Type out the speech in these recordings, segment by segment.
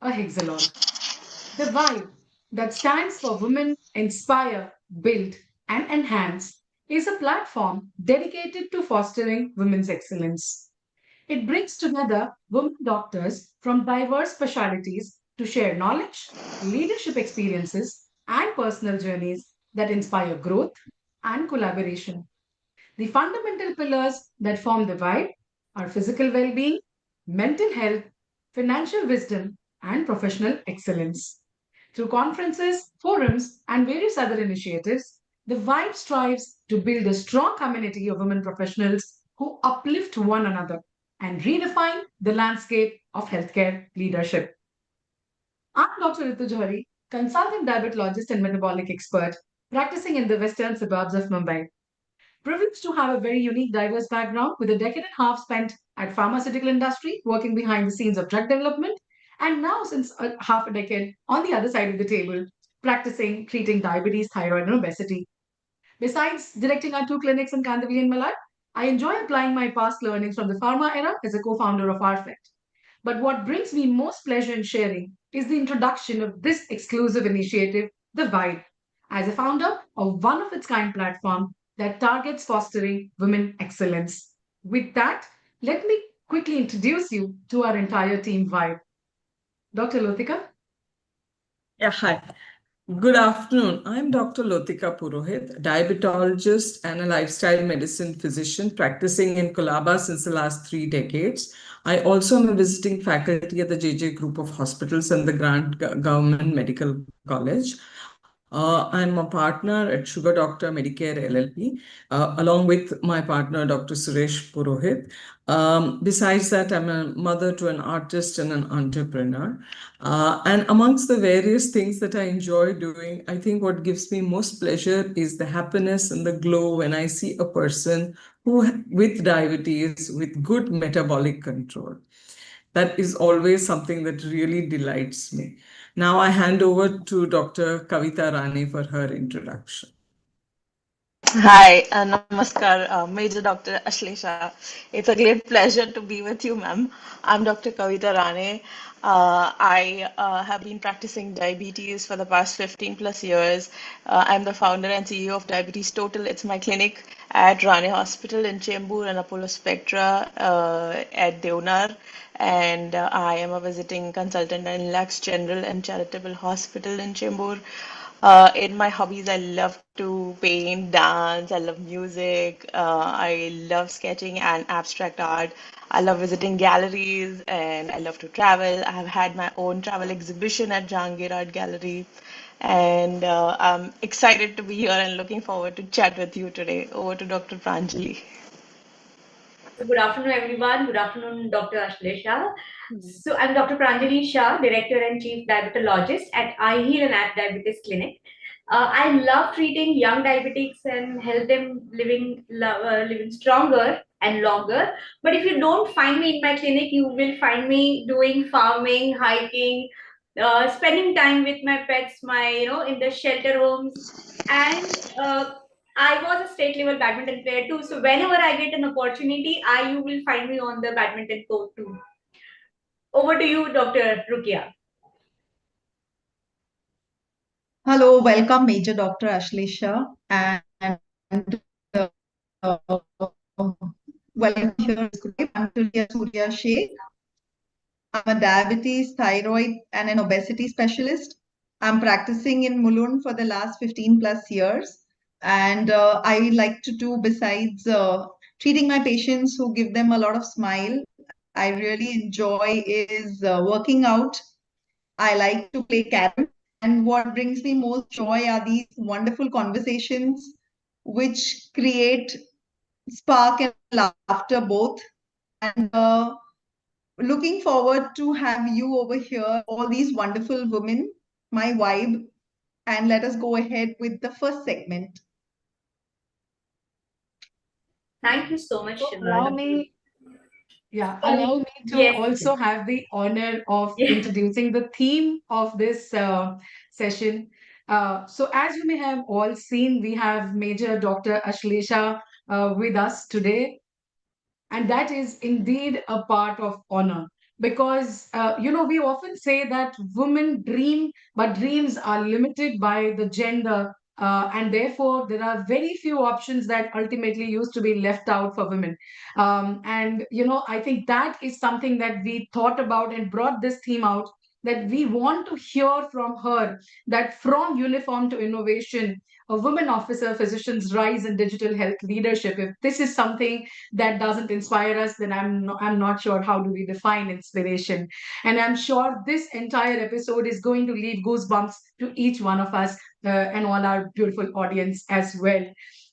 a hexalog. The vibe that stands for Women Inspire, Build, and Enhance is a platform dedicated to fostering women's excellence. It brings together women doctors from diverse specialties to share knowledge, leadership experiences, and personal journeys that inspire growth and collaboration. The fundamental pillars that form the vibe are physical well being, mental health, financial wisdom, and professional excellence. Through conferences, forums, and various other initiatives, the Vibe strives to build a strong community of women professionals who uplift one another and redefine the landscape of healthcare leadership. I'm Dr. Ritu Johari, consultant diabetologist and metabolic expert, practicing in the western suburbs of Mumbai. Privileged to have a very unique, diverse background with a decade and a half spent at pharmaceutical industry, working behind the scenes of drug development, and now since half a decade on the other side of the table, practicing treating diabetes, thyroid, and obesity. Besides directing our two clinics in Kandivali and Malad, I enjoy applying my past learnings from the pharma era as a co-founder of RFET. But what brings me most pleasure in sharing is the introduction of this exclusive initiative, The Vibe, as a founder of one of its kind platform that targets fostering women excellence. With that, let me quickly introduce you to our entire team Vibe. Dr. Lotika? Yeah, hi. Good afternoon. I'm Dr. Lotika Purohit, diabetologist and a lifestyle medicine physician practicing in Colaba since the last 3 decades. I also am a visiting faculty at the JJ Group of Hospitals and the Grant Government Medical College. I'm a partner at Sugar Doctor Medicare LLP, along with my partner, Dr. Suresh Purohit. Besides that, I'm a mother to an artist and an entrepreneur. And amongst the various things that I enjoy doing, I think what gives me most pleasure is the happiness and the glow when I see a person who, with diabetes, with good metabolic control. That is always something that really delights me. Now I hand over to Dr. Kavita Rani for her introduction. Hi, namaskar, Major Dr. Ashlesha. It's a great pleasure to be with you, ma'am. I'm Dr. Kavita Rane. I have been practicing diabetes for the past 15 plus years. I'm the founder and CEO of Diabetes Total. It's my clinic at Rane Hospital in Chembur and Apollo Spectra at Deonar. And I am a visiting consultant in Lux General and Charitable Hospital in Chembur. In my hobbies, I love to paint, dance, I love music, I love sketching and abstract art. I love visiting galleries and I love to travel. I have had my own travel exhibition at Jahangir Art Gallery. And I'm excited to be here and looking forward to chat with you today. Over to Dr. Pranjali. Good afternoon, everyone. Good afternoon, Dr. Ashlesha. So, I'm Dr. Pranjali Shah, Director and Chief Diabetologist at iHeal and App Diabetes Clinic. I love treating young diabetics and help them living stronger and longer. But if you don't find me in my clinic, you will find me doing farming, hiking, spending time with my pets, in the shelter homes, and I was a state level badminton player too. So whenever I get an opportunity, you will find me on the badminton court too. Over to you, Dr. Rukia. Hello, welcome Major Dr. Ashlesha and welcome here. I'm Tulia Surya Sheikh. I'm a diabetes, thyroid, and an obesity specialist. I'm practicing in Mulund for the last 15 plus years. And I like to do, besides treating my patients who give them a lot of smile, I really enjoy is working out. I like to play carom. And what brings me most joy are these wonderful conversations which create spark and laughter both. And looking forward to have you over here, all these wonderful women, my vibe. And let us go ahead with the first segment. Thank you so much. Allow me allow me to Yes. also have the honor of Yes. introducing the theme of this session. So, as you may have all seen, we have Major Dr. Ashlesha with us today, and that is indeed a part of honor because we often say that women dream, but dreams are limited by the gender, and therefore there are very few options that ultimately used to be left out for women. And I think that is something that we thought about and brought this theme out, that we want to hear from her, that from uniform to innovation, a woman officer physician's rise in digital health leadership. If this is something that doesn't inspire us, then I'm not sure how do we define inspiration. And I'm sure this entire episode is going to leave goosebumps to each one of us, and all our beautiful audience as well.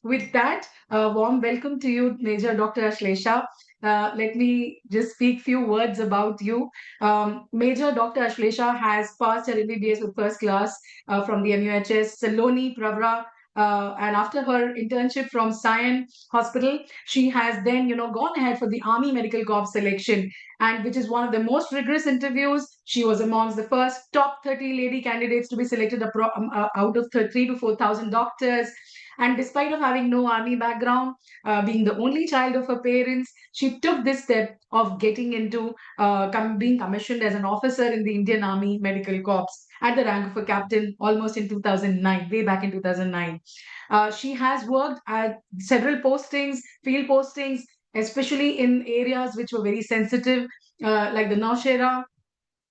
With that, a warm welcome to you, Major Dr. Ashlesha. Let me just speak few words about you. Major Dr. Ashlesha has passed her MBBS with first class from the MUHS Saloni Pravra, and after her internship from Sion Hospital, she has then, gone ahead for the Army Medical Corps selection, and which is one of the most rigorous interviews. She was amongst the first top 30 lady candidates to be selected out of 3 to 4,000 doctors. And despite of having no army background, being the only child of her parents, she took this step of getting into being commissioned as an officer in the Indian Army Medical Corps at the rank of a captain almost in 2009, way back in 2009. She has worked at several postings, field postings, especially in areas which were very sensitive, like the Naushera,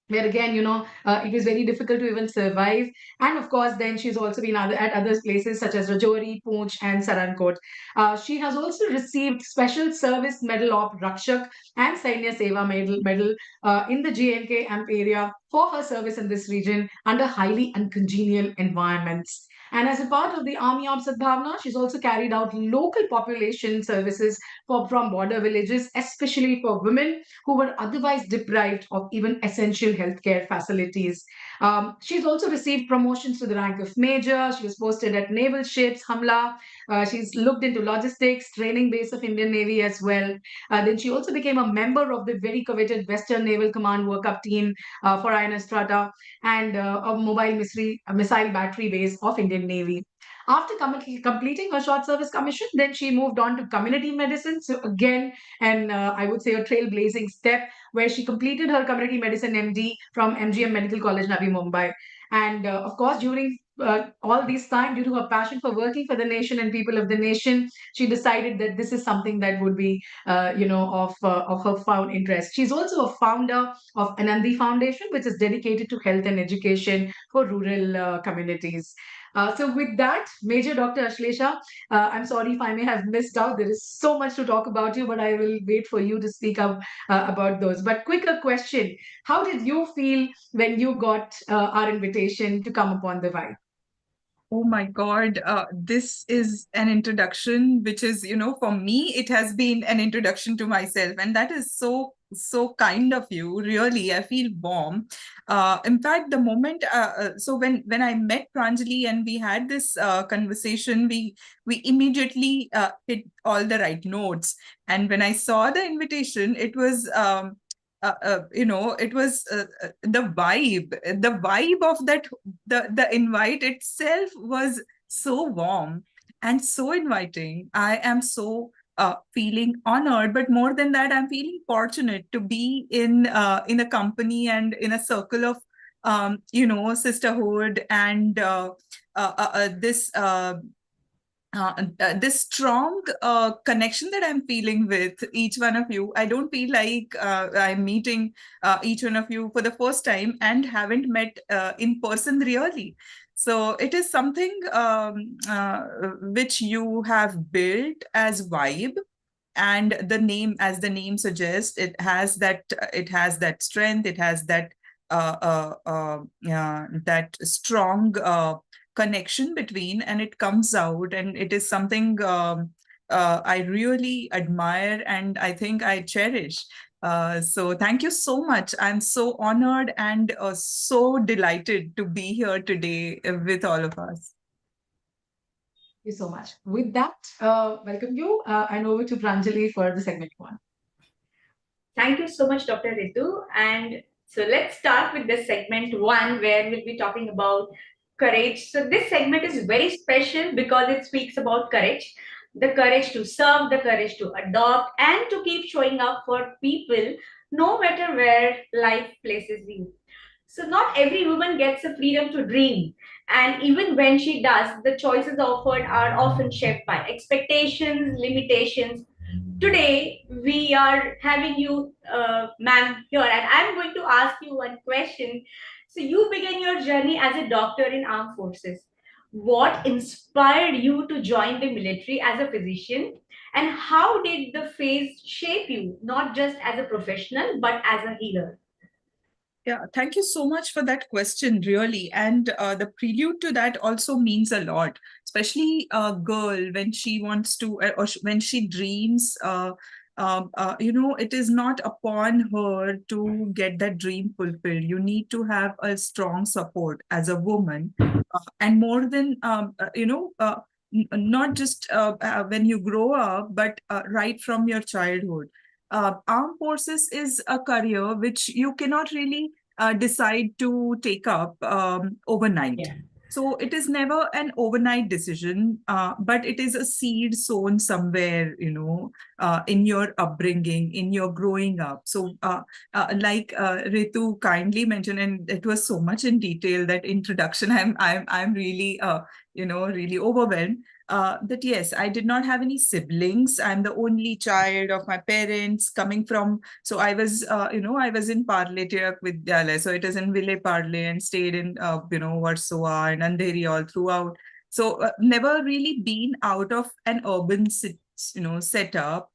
where again, it was very difficult to even survive. And of course, then she's also been at other places such as Rajouri, Poonch, and Sarankot. She has also received Special Service Medal of Rakshak and Sainya Seva Medal in the JNK AMP area for her service in this region under highly uncongenial environments. And as a part of the Army of Sadbhavna, she's also carried out local population services from border villages, especially for women who were otherwise deprived of even essential healthcare facilities. She's also received promotions to the rank of major. She was posted at naval ships, Hamla. She's looked into logistics, training base of Indian Navy as well. Then she also became a member of the very coveted Western Naval Command workup team for INS Strata and a missile battery base of Indian Navy. After completing her short service commission, then she moved on to community medicine. So again, and I would say a trailblazing step, where she completed her community medicine MD from MGM Medical College, Navi Mumbai. And of course, during all this time, due to her passion for working for the nation and people of the nation, she decided that this is something that would be, of her found interest. She's also a founder of Anandi Foundation, which is dedicated to health and education for rural communities. So with that, Major Dr. Ashlesha, I'm sorry if I may have missed out. There is so much to talk about you, but I will wait for you to speak up about those. But quicker question: how did you feel when you got our invitation to come upon the Vibe? Oh my God, this is an introduction, which is, for me, it has been an introduction to myself. And that is so, so kind of you. Really, I feel warm. In fact, the moment, so when I met Pranjali and we had this conversation, we immediately hit all the right notes. And when I saw the invitation, it was... it was the vibe of that, the invite itself was so warm and so inviting. I am so feeling honored, but more than that, I'm feeling fortunate to be in a company and in a circle of sisterhood and this strong connection that I'm feeling with each one of you. I don't feel like I'm meeting each one of you for the first time and haven't met in person really. So it is something which you have built as Vibe. And the name, as the name suggests, it has that strength, it has that that strong connection between, and it comes out, and it is something I really admire and I think I cherish. So thank you so much. I'm so honored and so delighted to be here today with all of us. Thank you so much. With that, welcome you and over to Pranjali for the segment one. Thank you so much, Dr. Ritu. And so let's start with the segment one, where we'll be talking about courage. So this segment is very special because it speaks about courage, the courage to serve, the courage to adopt, and to keep showing up for people no matter where life places you. So not every woman gets the freedom to dream. And even when she does, the choices offered are often shaped by expectations, limitations. Today, we are having you, ma'am, here, and I'm going to ask you one question. So you began your journey as a doctor in armed forces. What inspired you to join the military as a physician? And how did the phase shape you, not just as a professional, but as a healer? Yeah, thank you so much for that question, really. And the prelude to that also means a lot, especially a girl when she wants to, when she dreams. It is not upon her to get that dream fulfilled. You need to have a strong support as a woman, and more than not just when you grow up, but right from your childhood. Armed forces is a career which you cannot really decide to take up overnight. Yeah. So it is never an overnight decision, but it is a seed sown somewhere, in your upbringing, in your growing up. So like Ritu kindly mentioned, and it was so much in detail, that introduction, I'm really, really overwhelmed. That yes, I did not have any siblings. I'm the only child of my parents coming from. So I was, I was in Parle Tirak Vidyalaya. So it is in Ville Parle, and stayed in, Warsaw and Andheri all throughout. So never really been out of an urban, setup.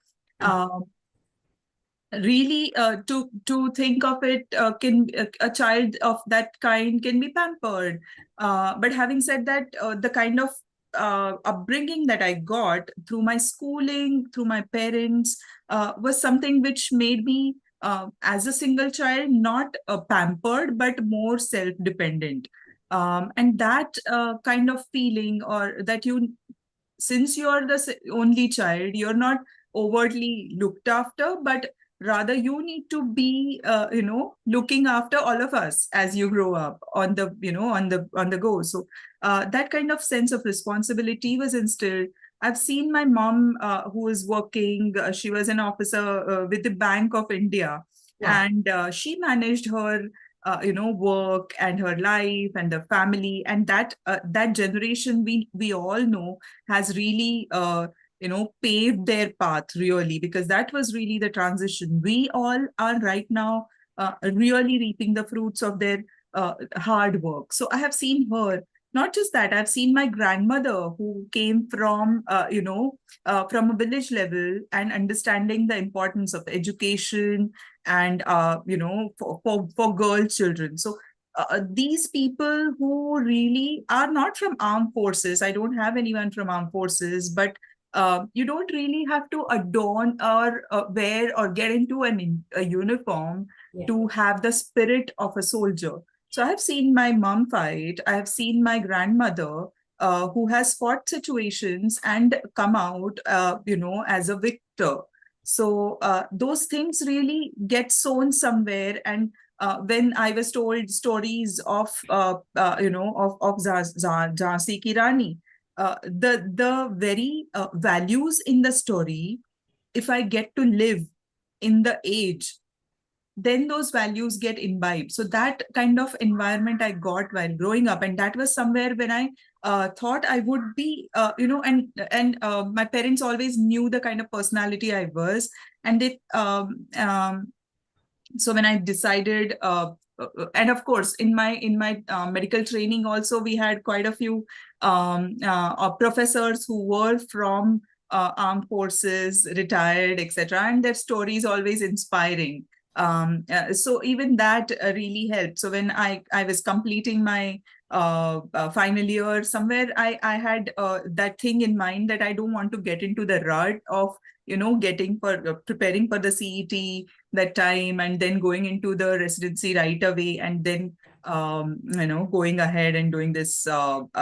Really, to think of it, can a child of that kind can be pampered. But having said that, the kind of upbringing that I got through my schooling, through my parents, was something which made me, as a single child, not pampered, but more self-dependent. And that kind of feeling, or that since you're the only child, you're not overtly looked after, but rather you need to be, looking after all of us as you grow up on the, on the go. So that kind of sense of responsibility was instilled. I've seen my mom, who is working, she was an officer with the Bank of India. Wow. And she managed her, work and her life and the family. And that generation, we all know, has really, paved their path, really, because that was really the transition. We all are right now really reaping the fruits of their hard work. So I have seen her. Not just that, I've seen my grandmother, who came from, from a village level, and understanding the importance of education and, for girl children. So these people who really are not from armed forces, I don't have anyone from armed forces, but you don't really have to adorn or wear or get into a uniform to have the spirit of a soldier. So I've seen my mom fight. I've seen my grandmother, who has fought situations and come out, as a victor. So those things really get sown somewhere. And when I was told stories of, of Jhansi Ki Rani, the very values in the story, if I get to live in the age, then those values get imbibed. So that kind of environment I got while growing up, and that was somewhere when I thought I would be, and my parents always knew the kind of personality I was, and so when I decided, and of course in my medical training also, we had quite a few professors who were from armed forces, retired, etc., and their stories always inspiring. So even that really helped. So when I was completing my final year, somewhere I had that thing in mind, that I don't want to get into the rut of, preparing for the CET that time, and then going into the residency right away, and then going ahead and doing this. It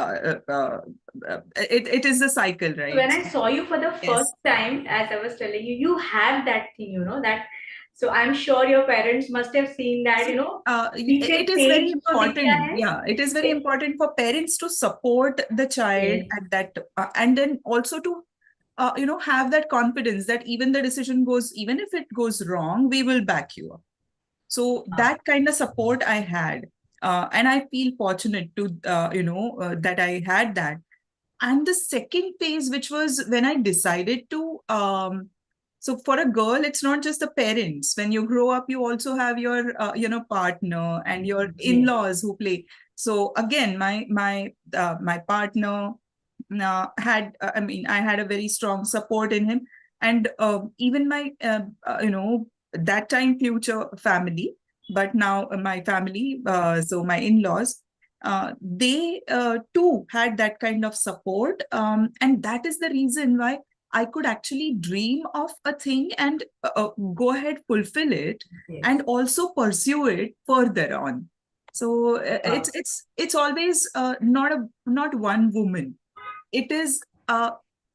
is the cycle, right? When I saw you for the Yes. first time, as I was telling you, you have that thing, that. So I'm sure your parents must have seen that, it is very important. Yeah, it is very important for parents to support the child at that, and then also to, have that confidence that even if it goes wrong, we will back you up. So that kind of support I had, and I feel fortunate to that I had that. And the second phase, which was when I decided to so for a girl, it's not just the parents. When you grow up, you also have your partner and your in-laws who play. So again, my partner had I had a very strong support in him, and even my that time future family, but now my family, so my in-laws, they too had that kind of support, and that is the reason why I could actually dream of a thing and go ahead, fulfill it, and also pursue it further on. So it's always not one woman. It is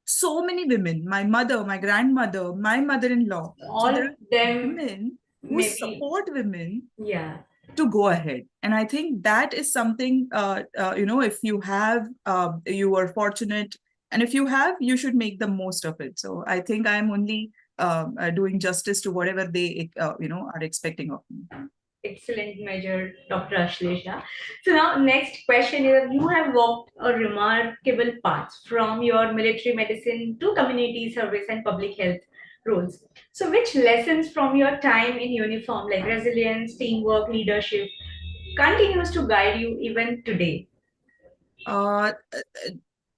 so many women. My mother, my grandmother, my mother-in-law. All so of them women who maybe support women yeah. to go ahead. And I think that is something, if you have, you are fortunate. And if you have, you should make the most of it. So I think I'm only doing justice to whatever they, are expecting of me. Excellent measure, Dr. Ashlesha. So now next question is, you have walked a remarkable path from your military medicine to community service and public health roles. So which lessons from your time in uniform, like resilience, teamwork, leadership, continues to guide you even today?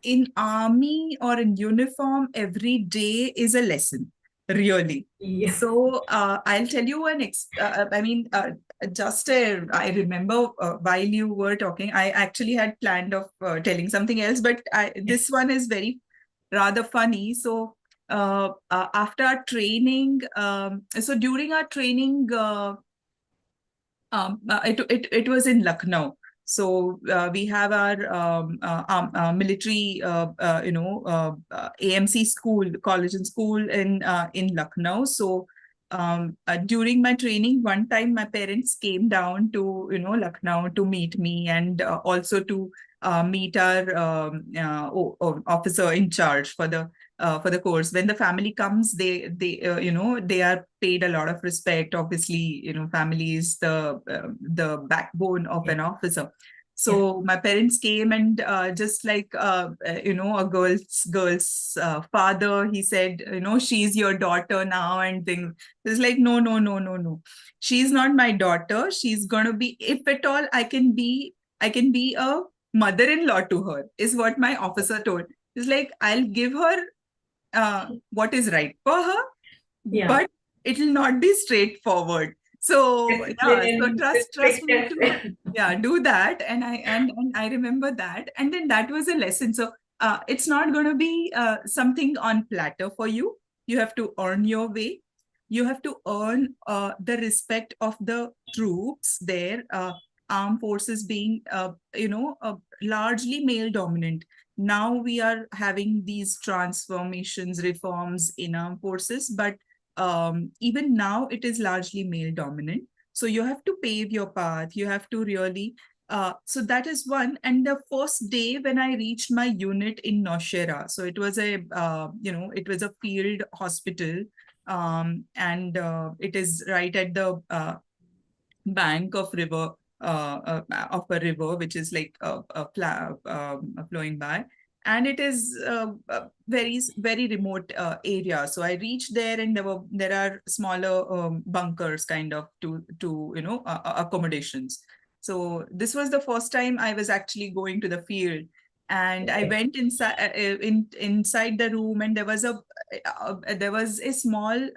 In army or in uniform, every day is a lesson, really. Yeah. So I'll tell you I remember while you were talking, I actually had planned of telling something else, but this one is very rather funny. So after our training, so during our training, it was in Lucknow. So we have our military, AMC school, college and school in Lucknow. So during my training, one time my parents came down to Lucknow to meet me, and also to meet our officer in charge for the course. When the family comes, they are paid a lot of respect. Obviously, family is the backbone of an officer. So my parents came, and just like a girl's father, he said, she's your daughter now, and things. It's like, no. She's not my daughter. She's gonna be, if at all, I can be a mother-in-law to her, is what my officer told. It's like, I'll give her what is right for her, but it will not be straightforward. So trust me to do that. And I remember that, and then that was a lesson. So it's not going to be something on platter for you. You have to earn your way. You have to earn the respect of the troops there. Armed forces being largely male dominant. Now we are having these transformations, reforms in armed forces, but even now it is largely male dominant. So you have to pave your path. You have to really, so that is one. And the first day when I reached my unit in Nowshera, so it was it was a field hospital, and it is right at the bank of river, of a river, which is like flowing by. And it is a very, very remote area. So I reached there, and there are smaller bunkers kind of to accommodations. So this was the first time I was actually going to the field, and I went inside inside the room, and there was a small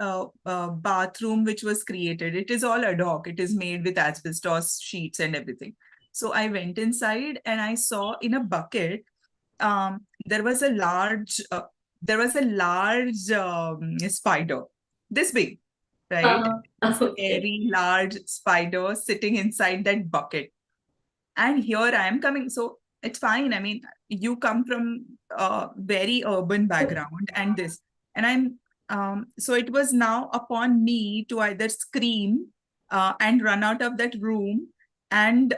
bathroom which was created. It is all ad hoc. It is made with asbestos sheets and everything. So I went inside, and I saw in a bucket there was a large spider, this big, right? Very large spider sitting inside that bucket. And here I am coming. So it's fine. I mean, you come from a very urban background, and I'm so it was now upon me to either scream and run out of that room, and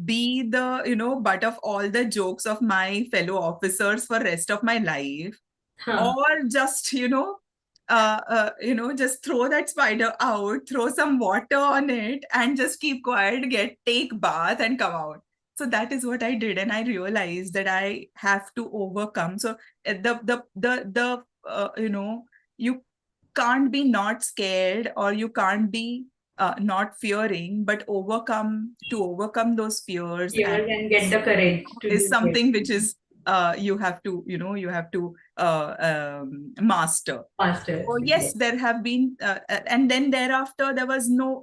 be the butt of all the jokes of my fellow officers for rest of my life, or just just throw that spider out, throw some water on it, and just keep quiet, take bath, and come out. So that is what I did, and I realized that I have to overcome. So you can't be not scared, or you can't be not fearing, but overcome those fears and get the courage to is do it. something which is you have to master. Faster. Oh yes, there have been, and then thereafter there was no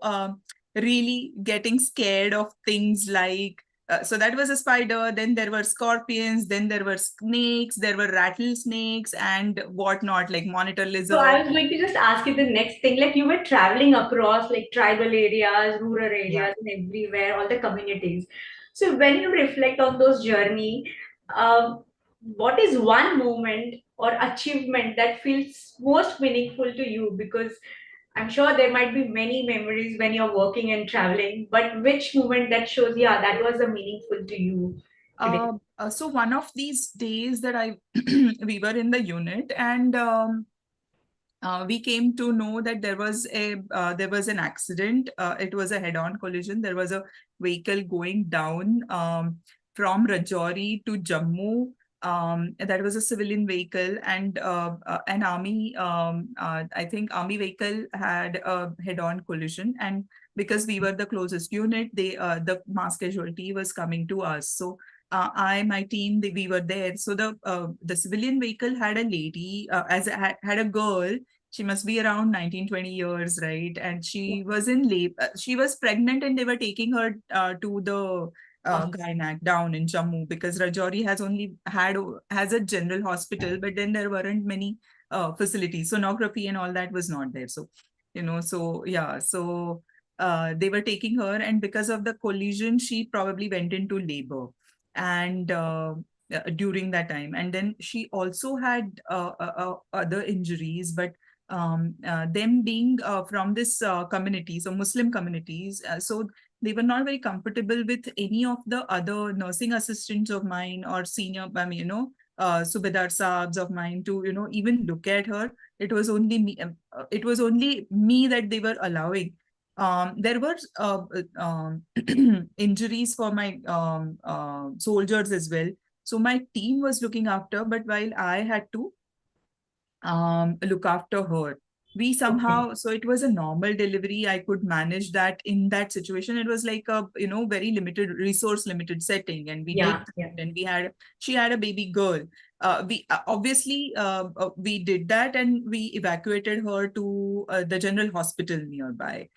really getting scared of things like. So that was a spider. Then there were scorpions. Then there were snakes. There were rattlesnakes and whatnot, like monitor lizard. So I was going to just ask you the next thing. Like, you were traveling across like tribal areas, rural areas, and everywhere, all the communities. So when you reflect on those journey, what is one moment or achievement that feels most meaningful to you? Because I'm sure there might be many memories when you're working and traveling, but which moment that shows, yeah, that was a meaningful to you today? So one of these days that we were in the unit, and we came to know that there was an accident. It was a head-on collision. There was a vehicle going down from Rajouri to Jammu. That was a civilian vehicle, and an army, I think army vehicle had a head-on collision. And because we were the closest unit, the mass casualty was coming to us. So my team, we were there. So the civilian vehicle had a lady, had a girl. She must be around 19, 20 years, right? And she was in labor. She was pregnant, and they were taking her to the gynac down in Jammu, because Rajouri has a general hospital, but then there weren't many facilities. Sonography and all that was not there. So, they were taking her, and because of the collision, she probably went into labor. And during that time, and then she also had other injuries, but them being from this community, so Muslim communities, so they were not very comfortable with any of the other nursing assistants of mine or senior, Subedar Saabs of mine to, even look at her. It was only me. It was only me that they were allowing. There were injuries for my soldiers as well. So my team was looking after, but while I had to look after her, we somehow, so it was a normal delivery. I could manage that in that situation. It was like a, very limited resource, limited setting. And we did, and she had a baby girl. We obviously, we did that, and we evacuated her to the general hospital nearby.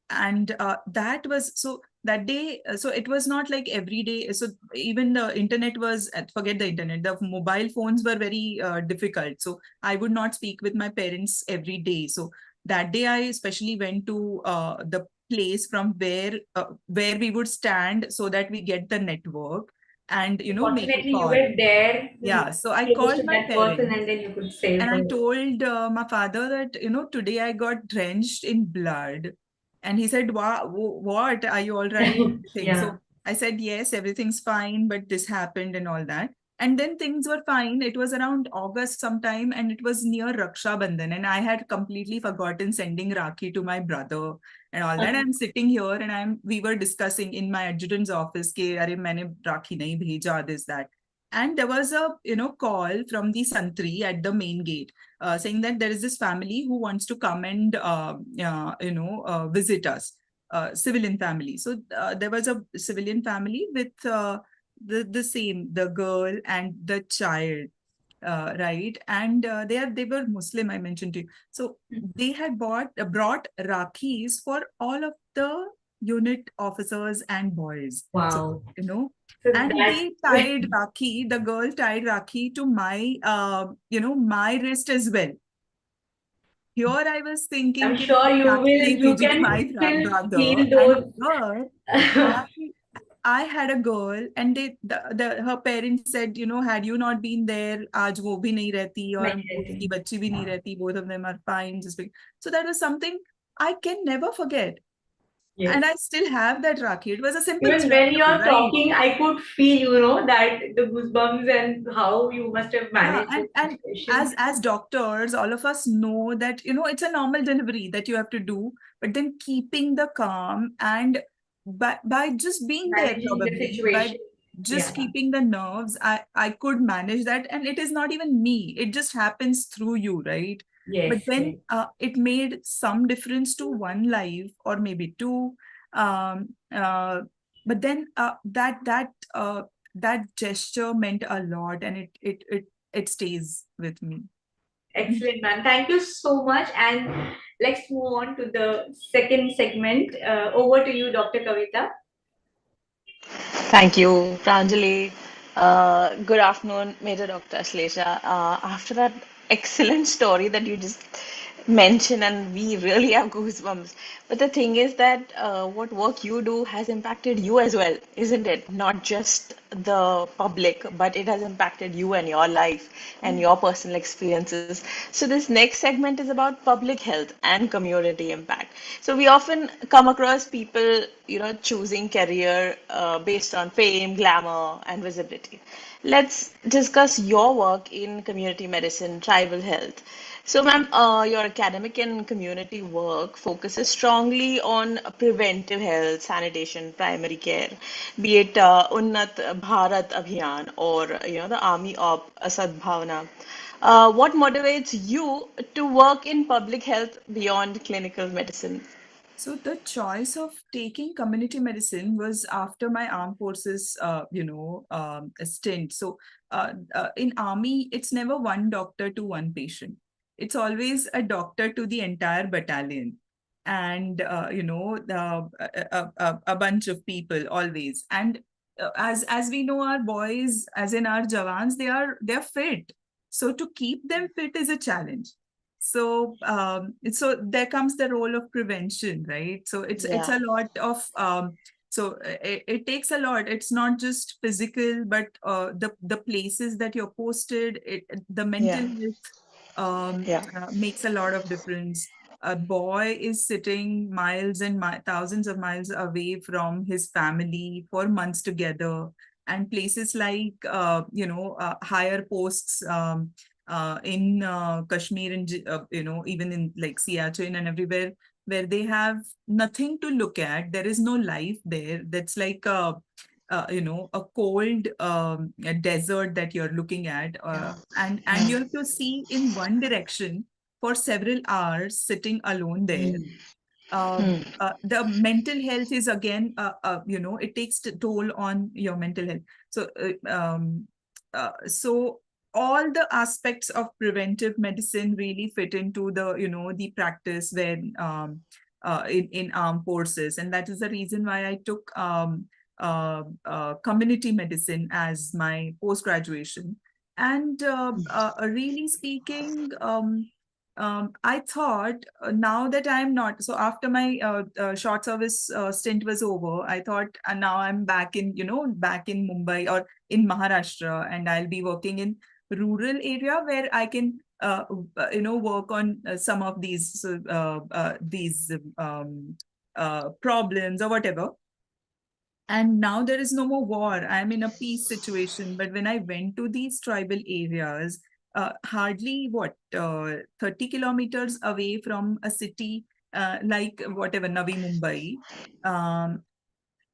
And that was, so that day, so it was not like every day. So even the internet was, forget the internet, the mobile phones were very difficult. So I would not speak with my parents every day. So that day I especially went to the place from where we would stand, so that we get the network. And Fortunately, you were there. Yeah, so I called my parents, and then you could save and I her. told my father that, today I got drenched in blood. And he said, what? Are you all right? So I said, yes, everything's fine, but this happened and all that. And then things were fine. It was around August sometime, and it was near Raksha Bandhan. And I had completely forgotten sending Rakhi to my brother and all that. I'm sitting here, and we were discussing in my adjutant's office, ke, "Arey, maine Rakhi nahi bheja," this, that. And there was a, call from the Santri at the main gate, saying that there is this family who wants to come and, visit us, civilian family. So there was a civilian family with the girl and the child, right? And they were Muslim, I mentioned to you. So they had brought Rakhis for all of the unit officers and boys. Wow. So, and they tied Rakhi, the girl tied Rakhi to my, my wrist as well. Here I was thinking, I'm sure you can my still brother. feel those. I had a girl, and her parents said, had you not been there, aaj wo bhi nahi rehti, aur uski bachchi bhi nahi rehti, both of them are fine. So that was something I can never forget. Yes. And I still have that, Rakhi. It was a simple Even when swallow, you're right? talking, I could feel, that the goosebumps and how you must have Yeah, managed and this situation. as doctors, all of us know that it's a normal delivery that you have to do, but then keeping the calm and by just being there, Managing the probably by situation. just Yeah. keeping the nerves, I could manage that, and it is not even me. It just happens through you, right? But Yes. then it made some difference to one life or maybe two. Um, but then that gesture meant a lot, and it stays with me. Excellent, man. Thank you so much. And let's move on to the second segment. Over to you, Dr. Kavita. Thank you, Pranjali. Good afternoon, Major Dr. Ashlesha. After that excellent story that you just mentioned, and we really have goosebumps. But the thing is that what work you do has impacted you as well, isn't it? Not just the public, but it has impacted you and your life and your personal experiences. So this next segment is about public health and community impact. So we often come across people, choosing career based on fame, glamour, and visibility. Let's discuss your work in community medicine, tribal health. So, ma'am, your academic and community work focuses strongly on preventive health, sanitation, primary care, be it Unnat Bharat Abhiyan or the Army of Sadbhavana. What motivates you to work in public health beyond clinical medicine? So the choice of taking community medicine was after my armed forces, stint. So in army, it's never one doctor to one patient. It's always a doctor to the entire battalion, and a bunch of people always. And as we know, our boys, as in our Jawans, they're fit. So to keep them fit is a challenge. So there comes the role of prevention, right? So it's Yeah, a lot of it takes a lot. It's not just physical, but the places that you're posted, the yeah, mental health yeah. makes a lot of difference. A boy is sitting miles and thousands of miles away from his family for months together, and places like higher posts in Kashmir and even in like Siachen and everywhere where they have nothing to look at. There is no life there. That's like a cold a desert that you're looking at, Yeah. and you have to see in one direction for several hours, sitting alone there. Hmm. The mental health is again, it takes toll on your mental health. So all the aspects of preventive medicine really fit into the practice when in armed forces, and that is the reason why I took community medicine as my post graduation. And really speaking, I thought now that I'm not, so after my short service stint was over, I thought now I'm back back in Mumbai or in Maharashtra, and I'll be working in rural area where I can, work on some of these problems or whatever. And now there is no more war. I'm in a peace situation. But when I went to these tribal areas, hardly 30 kilometers away from a city like whatever, Navi Mumbai,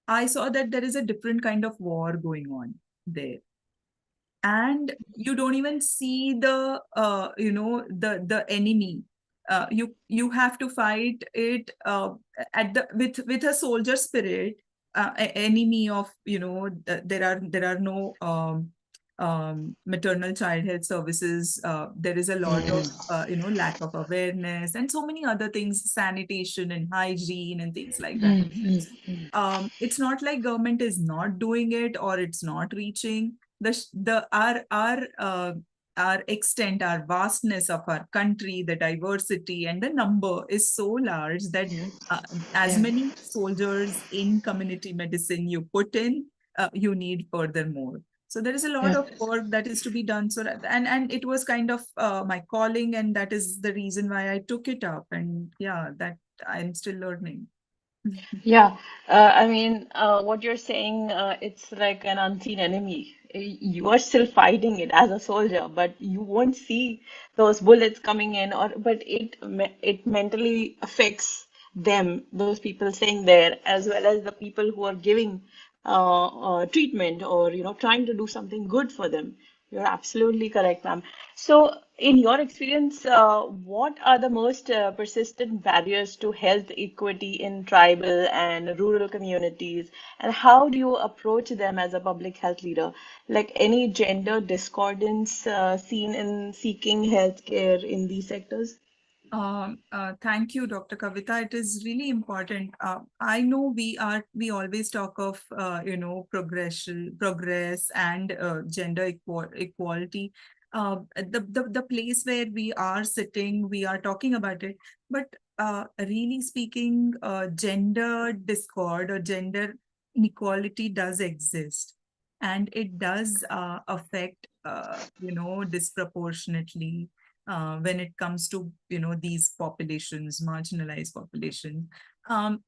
I saw that there is a different kind of war going on there. And you don't even see the enemy. You have to fight it with a soldier spirit. Enemy of there are no maternal child health services. There is a lot of lack of awareness and so many other things, sanitation and hygiene and things like that. It's not like government is not doing it or it's not reaching our extent, our vastness of our country, the diversity and the number is so large that as Yeah. many soldiers in community medicine you put in, you need furthermore. So there is a lot Yeah. of work that is to be done. So and it was kind of my calling, and that is the reason why I took it up. And yeah, that I'm still learning. Yeah, I mean, what you're saying, it's like an unseen enemy. You are still fighting it as a soldier, but you won't see those bullets coming in, or but it mentally affects them, those people staying there, as well as the people who are giving treatment or trying to do something good for them. You're absolutely correct, ma'am. So, in your experience, what are the most persistent barriers to health equity in tribal and rural communities, and how do you approach them as a public health leader? Like any gender discordance seen in seeking healthcare in these sectors? Thank you, Dr. Kavita. It is really important. I know we always talk of progress and gender equality. The place where we are sitting, we are talking about it. But really speaking, gender discord or gender inequality does exist, and it does affect disproportionately when it comes to these populations, marginalized population.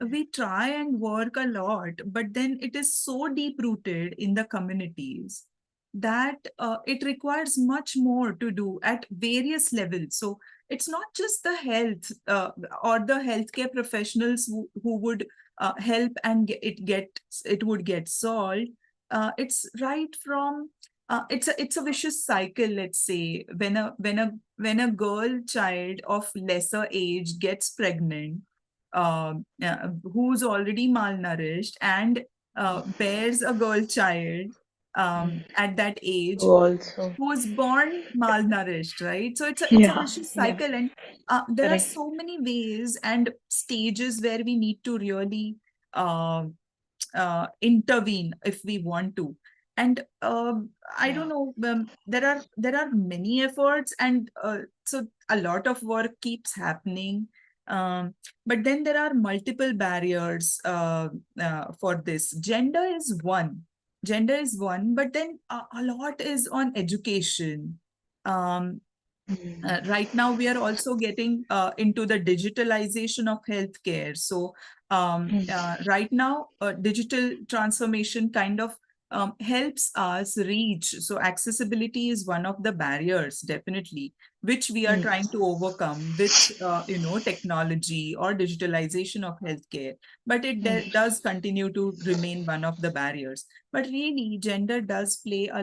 We try and work a lot, but then it is so deep rooted in the communities that it requires much more to do at various levels. So it's not just the health or the healthcare professionals who would help and it would get solved. It's right from it's a vicious cycle. Let's say when a girl child of lesser age gets pregnant, who's already malnourished and bears a girl child at that age, Also, who was born malnourished, right? So it's a yeah, vicious yeah, cycle, and there are correct. so many ways and stages where we need to really uh, intervene if we want to. And I don't know, there are many efforts, and so a lot of work keeps happening. But then there are multiple barriers for this. Gender is one, but then a lot is on education. Um, right now, we are also getting into the digitalization of healthcare. So, right now, digital transformation kind of helps us reach. So, accessibility is one of the barriers, definitely, which we are trying to overcome with, technology or digitalization of healthcare. But it does continue to remain one of the barriers. But really, gender does play a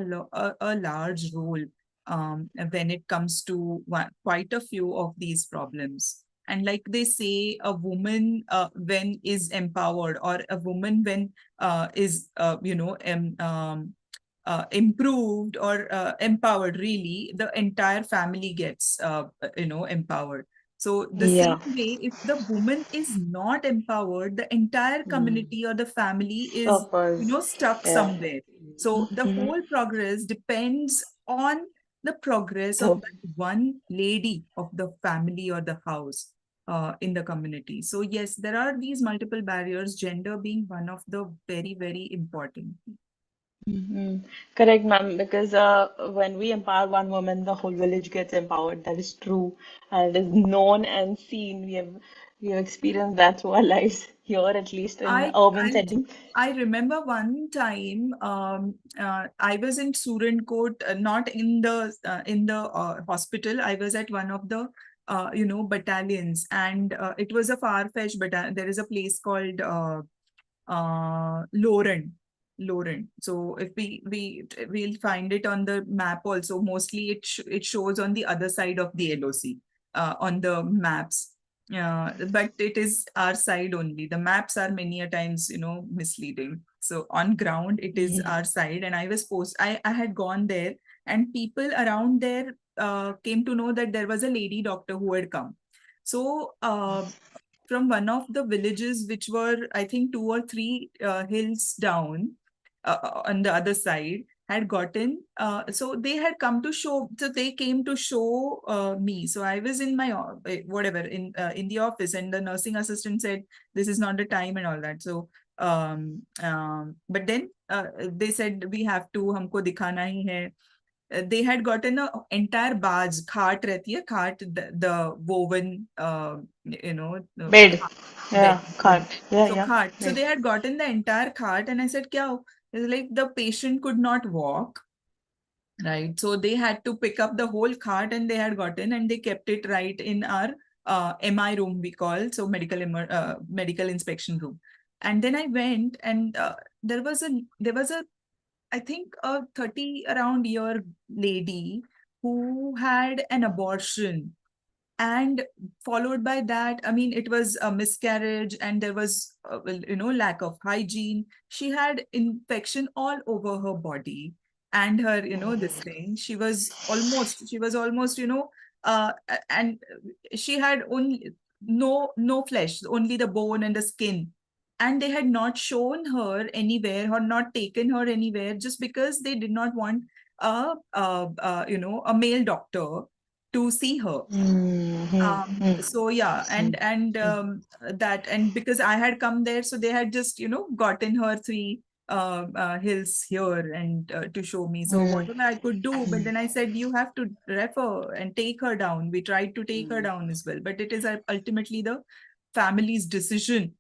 large role when it comes to quite a few of these problems. And like they say, a woman when is empowered, or a woman when is improved or empowered, really the entire family gets empowered. So the same Yeah, way, if the woman is not empowered, the entire community or the family is suppose, stuck yeah. somewhere. So the whole progress depends on the progress of Oh, that one lady of the family or the house in the community. So yes, there are these multiple barriers, gender being one of the very, very important. mhm. Correct, ma'am, because when we empower one woman, the whole village gets empowered. That is true, and it is known and seen. We have experienced that through our lives here, at least in I urban I settings. I remember one time I was in Surankot, not in the hospital. I was at one of the battalions, and it was a far-fetched battalion. There is a place called Loren. Loren. So if we'll find it on the map also. Mostly it shows on the other side of the LOC on the maps. But it is our side only. The maps are many a times, misleading. So on ground, it is our side. And I had gone there, and people around there came to know that there was a lady doctor who had come. So from one of the villages, which were, I think, 2 or 3 hills down on the other side, had gotten. So they had come to show. So they came to show me. So I was in my whatever in the office, and the nursing assistant said, "This is not the time," and all that. So but then they said, "We have to. हमको दिखाना ही है." they had gotten an entire barge, khart rehti hai, khart, the woven, Bed. bed. Yeah, can't. Yeah, So yeah. cart. So Bed. they had gotten the entire cart, and I said, "Kya ho?" It's like the patient could not walk, right? So they had to pick up the whole cart, and they had gotten, and they kept it right in our MI room, we call, so medical inspection room. And then I went, and there was a I think a 30 around year lady who had an abortion, and followed by that, I mean, it was a miscarriage, and there was lack of hygiene. She had infection all over her body, and her, this thing, she was almost, and she had only no flesh, only the bone and the skin. And they had not shown her anywhere or not taken her anywhere, just because they did not want a male doctor to see her. So yeah, and because I had come there, so they had just, gotten her 3 hills here, and to show me. So whatever I could do, but then I said, you have to refer and take her down. We tried to take her down as well, but it is ultimately the family's decision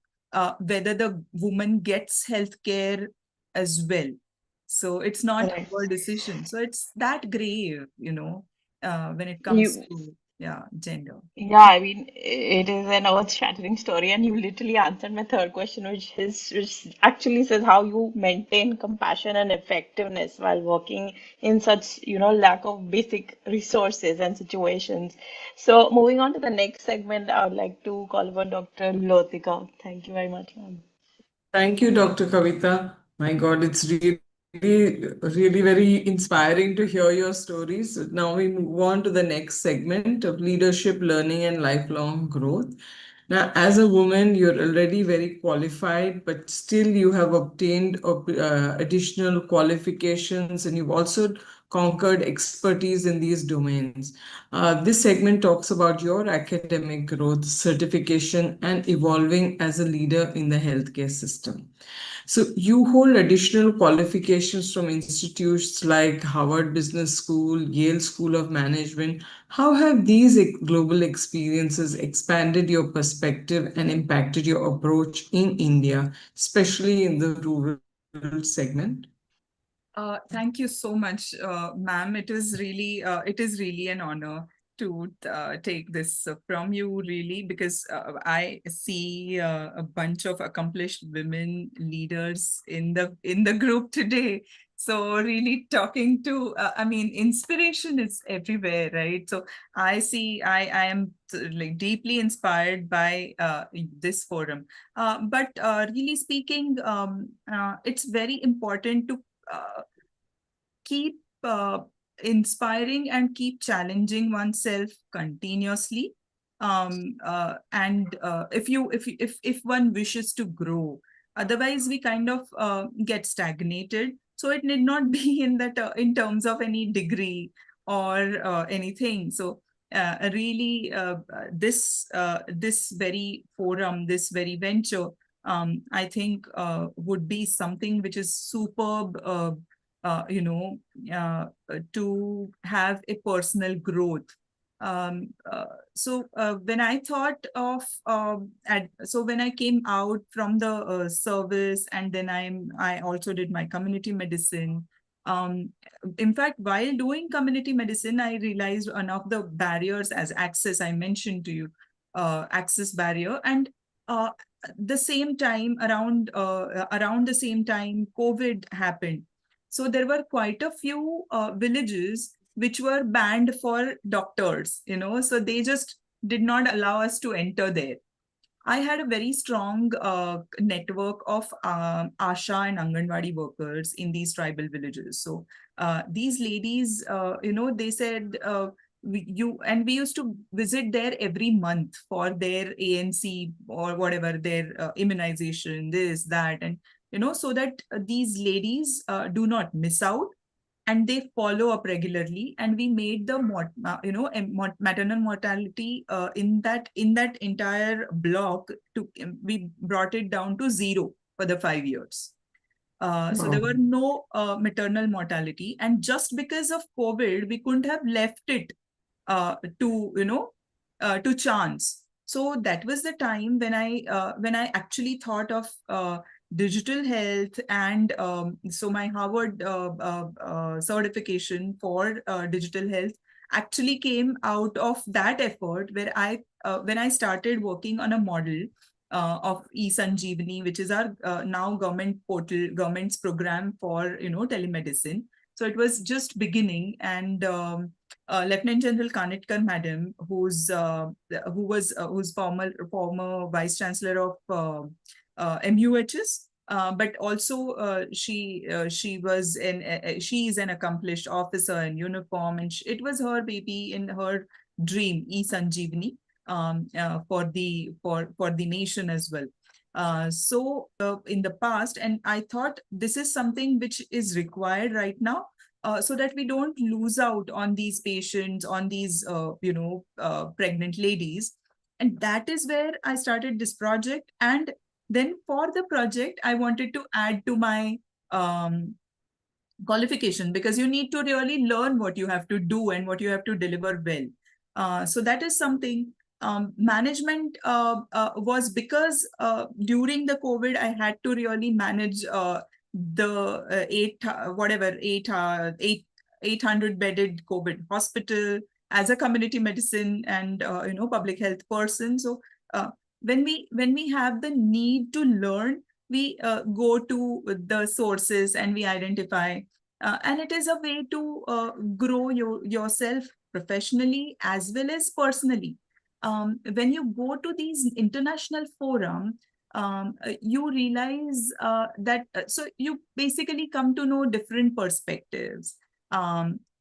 whether the woman gets healthcare as well. So it's not Right. our decision. So it's that grave, when it comes You, to gender. yeah, I mean, it is an earth-shattering story, and you literally answered my third question, which actually says how you maintain compassion and effectiveness while working in such, lack of basic resources and situations. So, moving on to the next segment, I would like to call upon Dr. Lotika. Thank you very much, ma'am. Thank you, Dr. Kavita. My God, it's really, really very inspiring to hear your stories. Now we move on to the next segment of leadership, learning, and lifelong growth. Now, as a woman, you're already very qualified, but still you have obtained additional qualifications, and you've also conquered expertise in these domains. This segment talks about your academic growth, certification, and evolving as a leader in the healthcare system. So, you hold additional qualifications from institutes like Harvard Business School, Yale School of Management. How have these global experiences expanded your perspective and impacted your approach in India, especially in the rural segment? Thank you so much, ma'am. It is really an honor to take this from you, really, because I see a bunch of accomplished women leaders in the group today. So really talking to, I mean, inspiration is everywhere, right? So I am like deeply inspired by this forum. But really speaking, it's very important to keep inspiring and keep challenging oneself continuously. And if one wishes to grow, otherwise we kind of get stagnated. So it need not be in that in terms of any degree or anything. So this very forum, this very venture, I think would be something which is superb. Uh, you know, to have a personal growth. So when I thought of, so when I came out from the service, and then I also did my community medicine. In fact, while doing community medicine, I realized one of the barriers as access, I mentioned to you, access barrier. And the same time, around the same time, COVID happened. So there were quite a few villages which were banned for doctors, so they just did not allow us to enter there. I had a very strong network of ASHA and Anganwadi workers in these tribal villages. So these ladies, they said, we used to visit there every month for their ANC or whatever, their immunization, this, that, and so that these ladies do not miss out, and they follow up regularly. And we made the maternal mortality in that entire block we brought it down to 0 for the 5 years. So there were no maternal mortality, and just because of COVID, we couldn't have left it to chance. So that was the time when I actually thought of digital health, and so my Harvard certification for digital health actually came out of that effort, where when I started working on a model of eSanjeevani, which is our now government portal, government's program for telemedicine. So it was just beginning, and Lieutenant General Kanetkar Madam, who's former Vice Chancellor of MUHS, but also she is an accomplished officer in uniform, and it was her baby in her dream, eSanjeevani, for the nation as well. So in the past, and I thought this is something which is required right now, so that we don't lose out on these patients, on these pregnant ladies. And that is where I started this project. And then for the project, I wanted to add to my qualification, because you need to really learn what you have to do and what you have to deliver well. So that is something. Management was because during the COVID, I had to really manage the 800 bedded COVID hospital as a community medicine and public health person. So when we have the need to learn, we go to the sources and we identify, and it is a way to grow yourself professionally as well as personally. When you go to these international forums, you realize that so you basically come to know different perspectives,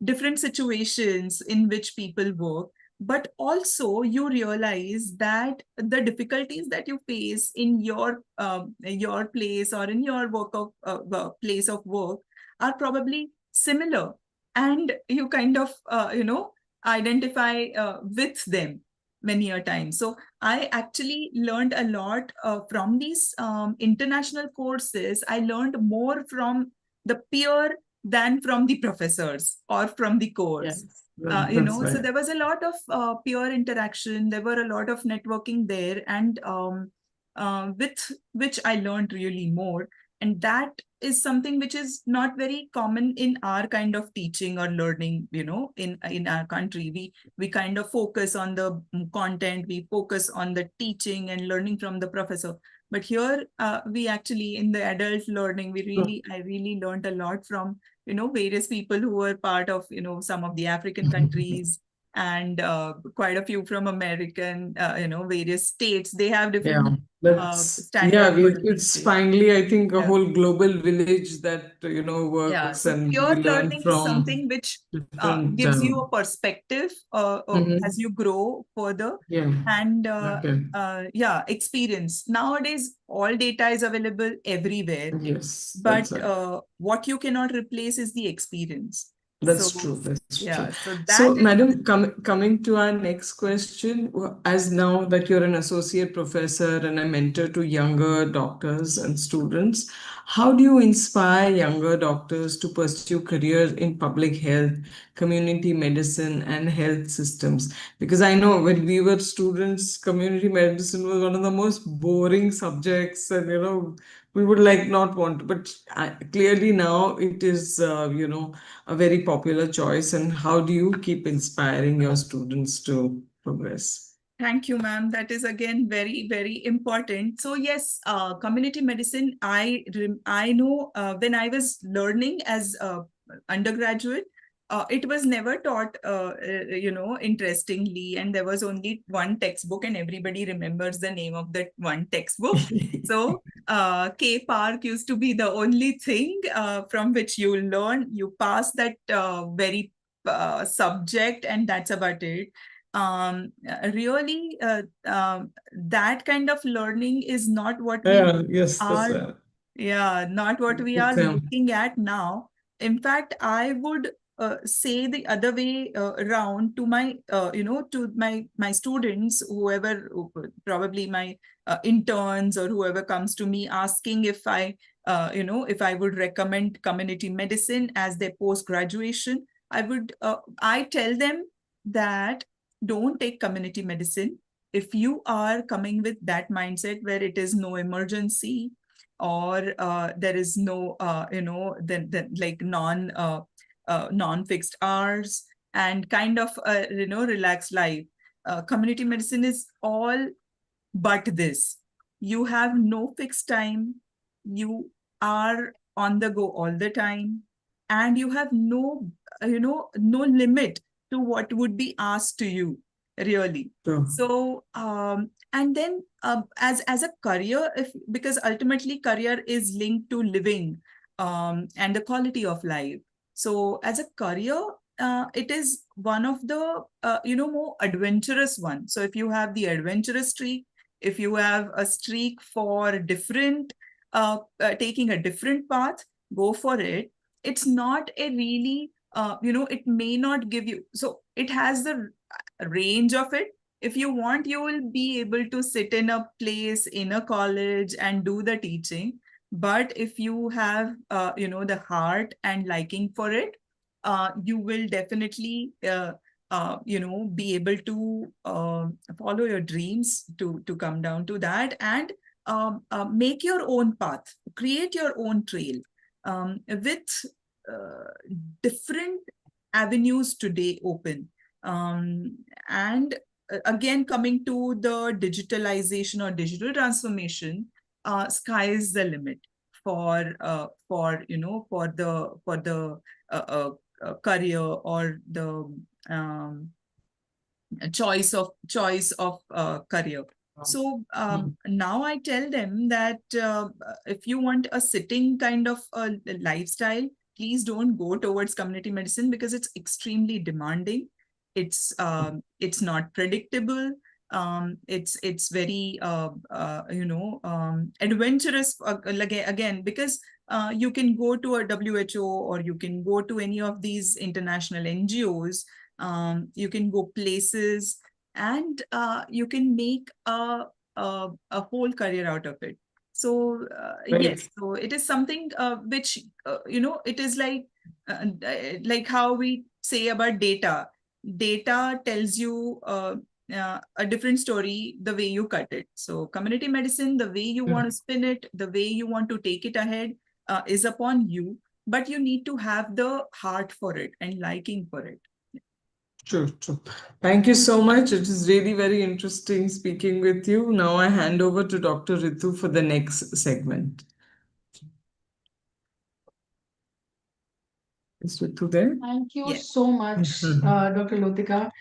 different situations in which people work, but also you realize that the difficulties that you face in your place or in your place of work are probably similar, and you kind of identify with them many a time. So I actually learned a lot from these international courses. I learned more from the peer than from the professors or from the course. Yes. So there was a lot of peer interaction. There were a lot of networking there, and with which I learned really more. And that is something which is not very common in our kind of teaching or learning, in our country. We kind of focus on the content, we focus on the teaching and learning from the professor. But here we actually, in the adult learning, I really learned a lot from, various people who were part of, some of the African countries, and quite a few from American, various states. They have different standard. It's finally, I think, a whole global village that works, so and pure we learn learning from is something which gives you a perspective as you grow further, and experience. Nowadays, all data is available everywhere. Yes, but what you cannot replace is the experience. That's true. True. So, madam, coming to our next question, as now that you're an associate professor and a mentor to younger doctors and students, how do you inspire younger doctors to pursue careers in public health, community medicine, and health systems? Because I know when we were students, community medicine was one of the most boring subjects, and we would not want to, but clearly now it is, a very popular choice. And how do you keep inspiring your students to progress? Thank you, ma'am. That is again very, very important. So yes, community medicine, I know when I was learning as undergraduate, it was never taught, interestingly, and there was only one textbook, and everybody remembers the name of that one textbook. So K Park used to be the only thing from which you learn. You pass that very subject, and that's about it. Really, that kind of learning is not what we not what we are looking at now. In fact, I would say the other way around to my, to my students, whoever, probably my interns or whoever comes to me asking if I if I would recommend community medicine as their post-graduation, I tell them that don't take community medicine. If you are coming with that mindset where it is no emergency, or there is no, then like non-fixed hours and kind of, relaxed life. Community medicine is all but this. You have no fixed time. You are on the go all the time, and you have no, no limit to what would be asked to you, really. Sure. So, and then as a career, because ultimately career is linked to living and the quality of life. So as a career, it is one of the more adventurous one. So if you have the adventurous streak, if you have a streak for different taking a different path, go for it. It's not a really it may not give you, so it has the range of it. If you want, you will be able to sit in a place in a college and do the teaching. But if you have the heart and liking for it, you will definitely be able to follow your dreams to come down to that, and make your own path, create your own trail with different avenues today open. And again, coming to the digitalization or digital transformation, sky is the limit for the career or the choice of career. So now I tell them that if you want a sitting kind of a lifestyle, please don't go towards community medicine, because it's extremely demanding. It's not predictable. It's very adventurous again, because you can go to a WHO, or you can go to any of these international NGOs. You can go places, and you can make a whole career out of it. So yes, so it is something which it is like how we say about data. Data tells you a different story the way you cut it. So community medicine, the way you want to spin it, the way you want to take it ahead is upon you, but you need to have the heart for it and liking for it. True. Thank you so much. It is really very interesting speaking with you. Now I hand over to Dr. Ritu for the next segment. Is Ritu there? Thank you Yes. so much, Dr. Lotika.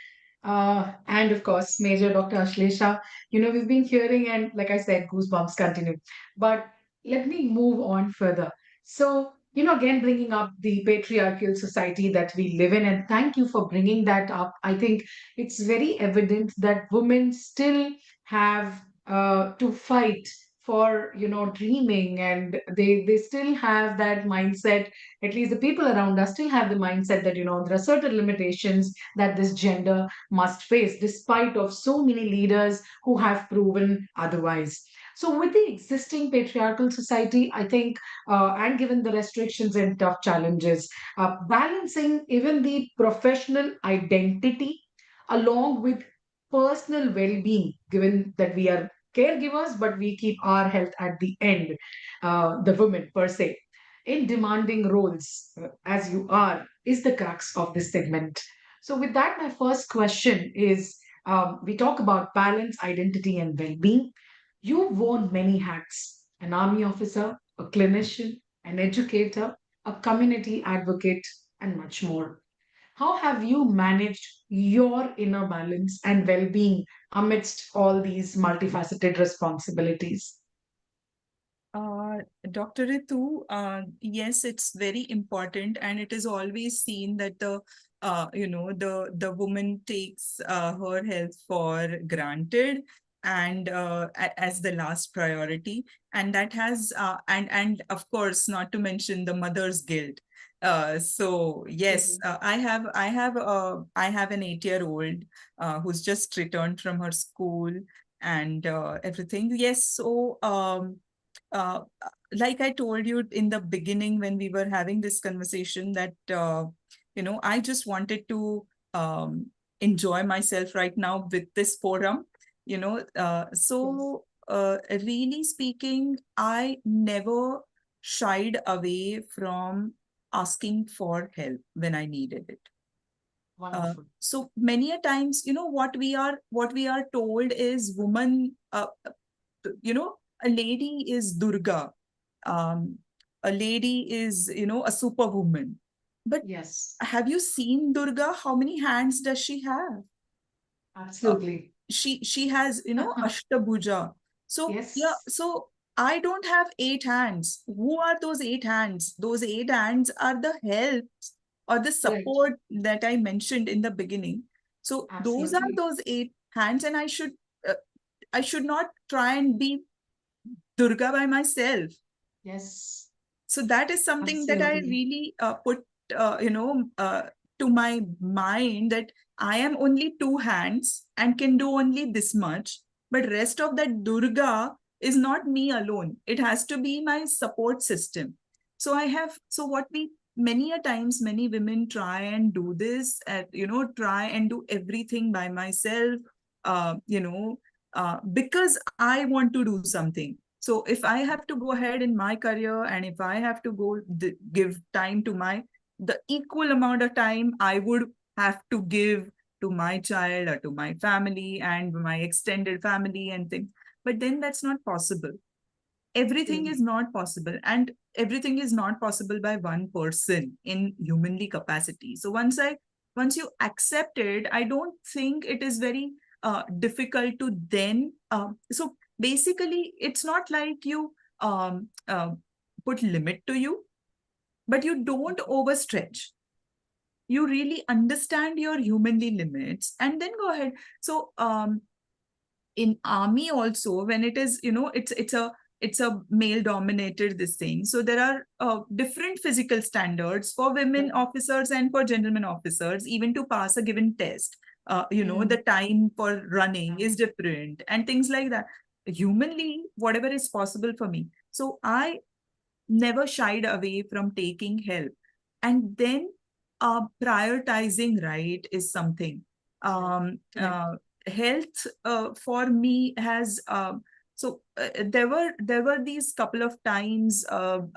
And of course, Major Dr. Ashlesha. We've been hearing, and like I said, goosebumps continue. But let me move on further. So, again, bringing up the patriarchal society that we live in, and thank you for bringing that up. I think it's very evident that women still have to fight for, dreaming, and they still have that mindset. At least the people around us still have the mindset that, there are certain limitations that this gender must face, despite of so many leaders who have proven otherwise. So, with the existing patriarchal society, I think, and given the restrictions and tough challenges, balancing even the professional identity along with personal well-being, given that we are caregivers, but we keep our health at the end, the women per se, in demanding roles, as you are, is the crux of this segment. So, with that, my first question is, we talk about balance, identity, and well being. You've worn many hats: an army officer, a clinician, an educator, a community advocate, and much more. How have you managed your inner balance and well being amidst all these multifaceted responsibilities? Dr. Ritu, yes, it's very important, and it is always seen that the woman takes her health for granted, and as the last priority, and that has and of course, not to mention the mother's guilt. So yes, I have an 8-year-old who's just returned from her school and everything. Yes, so like I told you in the beginning when we were having this conversation that, I just wanted to enjoy myself right now with this forum, really speaking, I never shied away from asking for help when I needed it. Wonderful. So many a times, what we are told is woman, a lady is Durga. A lady is, a superwoman. But Yes, have you seen Durga? How many hands does she have? absolutely. She has, Ashtabhuja. So yeah, Yes, so I don't have 8 hands. Who are those 8 hands? Those 8 hands are the helps or the correct. support that I mentioned in the beginning. So those are Absolutely. those 8 hands, and I should not try and be Durga by myself. Yes, So that is something that I absolutely. really put, to my mind, that I am only 2 hands and can do only this much. But rest of that Durga is not me alone. It has to be my support system. So what we, many a times, many women try and do this, try and do everything by myself, because I want to do something. So if I have to go ahead in my career, and if I have to give time to the equal amount of time I would have to give to my child or to my family and my extended family and things. But then that's not possible. Everything is Absolutely. not possible, and everything is not possible by one person in humanly capacity. So once you accept it, I don't think it is very difficult to then so basically it's not like you um, uh, put limit to you, but you don't overstretch. You really understand your humanly limits and then go ahead. So in army also, when it is, it's a male dominated this thing, so there are different physical standards for women Correct. officers and for gentlemen officers. Even to pass a given test, Mm. the time for running is different and things like that. Humanly, whatever is possible for me, so I never shied away from taking help. And then prioritizing right is something. Correct. Correct. Health for me has there were these couple of times when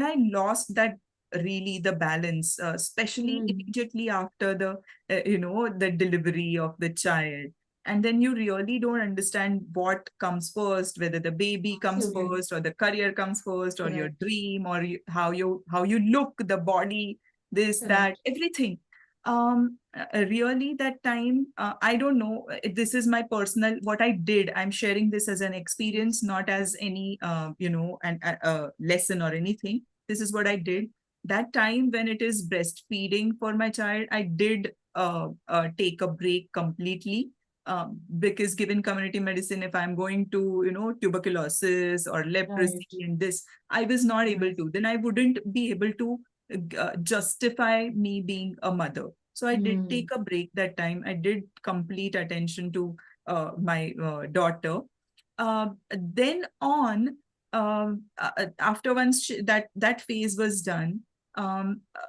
I lost that, really, the balance, especially Mm. immediately after the delivery of the child. And then you really don't understand what comes first, whether the baby comes Absolutely. first or the career comes first or your Correct. dream or how you look, the body, this, that, Correct. everything. Really, that time, I don't know, this is my personal, what I did, I'm sharing this as an experience, not as any lesson or anything. This is what I did that time when it is breastfeeding for my child. I did take a break completely, because given community medicine, if I'm going to, tuberculosis or Right. leprosy and this, I was not able Right. to, then I wouldn't be able to justify me being a mother. So I did Mm. take a break that time. I did complete attention to my daughter. Then on, after once that phase was done, um, uh,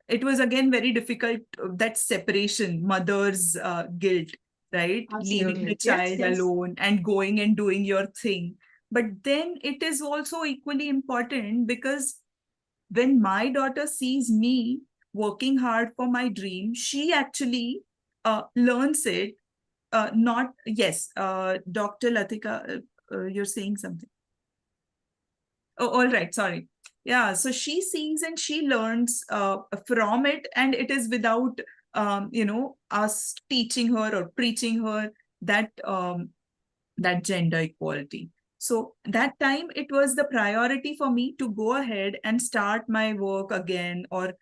it was again very difficult, that separation, mother's guilt, right? Leaving the Absolutely. Yes. child Yes. alone and going and doing your thing. But then it is also equally important, because when my daughter sees me working hard for my dream, she actually learns it. Not, yes, Dr. Latika, you're saying something. Oh, all right, sorry. Yeah, so she sees and she learns from it, and it is without us teaching her or preaching her that gender equality. So that time it was the priority for me to go ahead and start my work again, or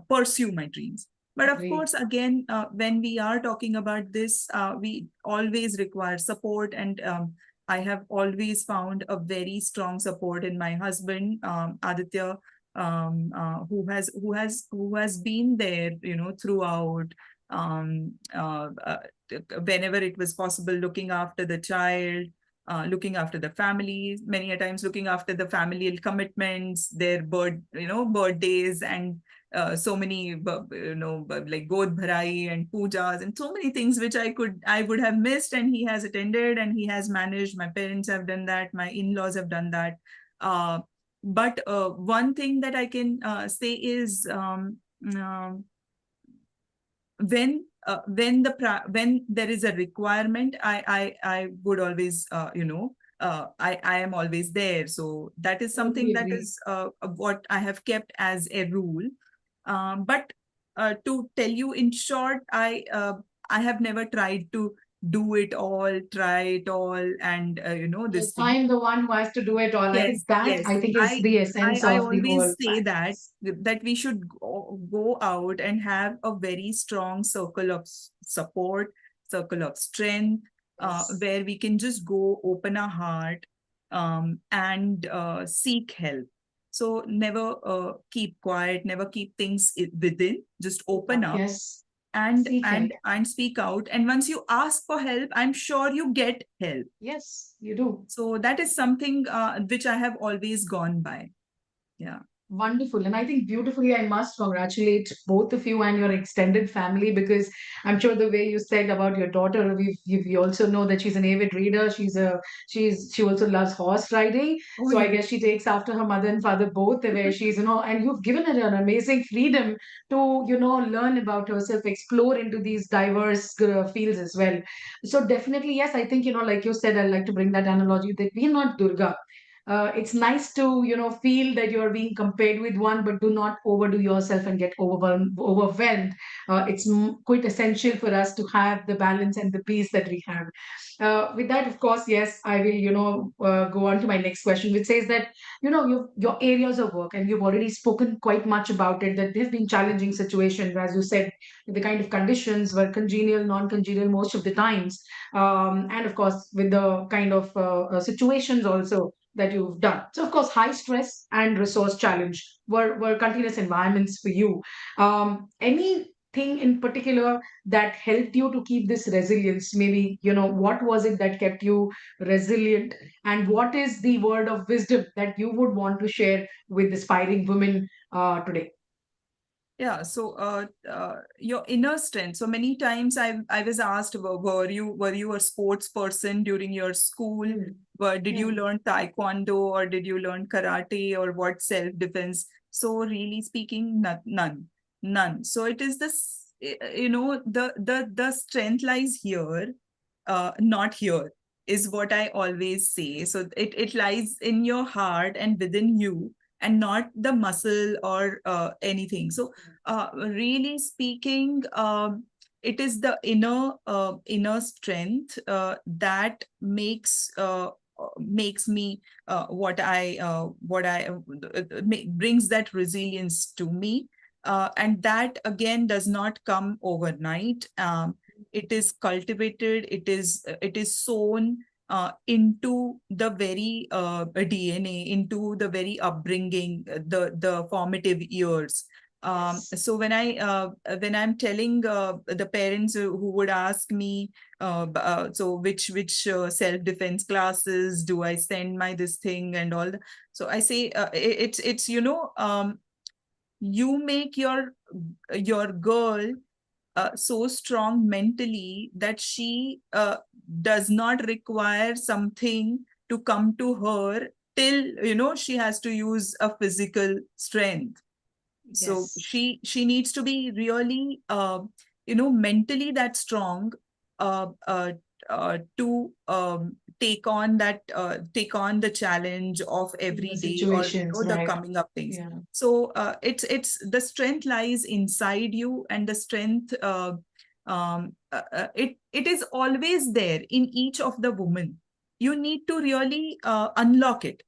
pursue my dreams. But of Agree. course, again, when we are talking about this, we always require support, and I have always found a very strong support in my husband, Aditya, who has been there, throughout, um, uh, uh, whenever it was possible, looking after the child. looking after the family, many a times looking after the familial commitments, their birthdays, and so many, like God Bharai and pujas and so many things which I would have missed, and he has attended and he has managed. My parents have done that. My in-laws have done that. But one thing that I can say is when there is a requirement, I would always I am always there. So that is something that is what I have kept as a rule. But to tell you in short, I have never tried to do it all, try it all, and this thing. Find the one who has to do it all. I think that I think is the essence I of the whole always say practice. that we should go out and have a very strong circle of support, circle of strength, where we can just go open our heart and seek help. So never keep quiet, never keep things within, just open up. Yes. And Seek help. and speak out. And once you ask for help, I'm sure you get help. Yes, you do. So that is something which I have always gone by. Yeah. Wonderful. And I think beautifully, I must congratulate both of you and your extended family, because I'm sure the way you said about your daughter, we also know that she's an avid reader. She also loves horse riding. Oh, So I yeah. guess she takes after her mother and father both, where she's, and you've given her an amazing freedom to, learn about herself, explore into these diverse fields as well. So definitely, yes, I think, like you said, I'd like to bring that analogy that we're not Durga. It's nice to feel that you're being compared with one, but do not overdo yourself and get overwhelmed. It's quite essential for us to have the balance and the peace that we have. With that, of course, yes, I will go on to my next question, which says that your areas of work, and you've already spoken quite much about it, that there have been challenging situations, as you said, the kind of conditions were congenial, non-congenial most of the times, and of course with the kind of situations also that you've done. So, of course, high stress and resource challenge were continuous environments for you. Anything in particular that helped you to keep this resilience? Maybe, what was it that kept you resilient? And what is the word of wisdom that you would want to share with aspiring women today? Yeah, so your inner strength. So many times I was asked, were you a sports person during your school? Did you learn taekwondo, or did you learn karate, or what self-defense? So really speaking, none. So it is this, the strength lies here, not here, is what I always say. So it lies in your heart and within you, and not the muscle or anything. So really speaking, it is the inner strength that makes me what I brings that resilience to me, and that again does not come overnight. It is cultivated, it is sown into the very DNA, into the very upbringing, the formative years. So when I'm telling the parents who would ask me, so which self-defense classes do I send my this thing and all, so I say it's you make your girl so strong mentally that she does not require something to come to her till she has to use a physical strength. So she needs to be really mentally that strong to take on the challenge of every day, or the coming up things. So it's the strength lies inside you, and the strength it is always there in each of the women. You need to really unlock it.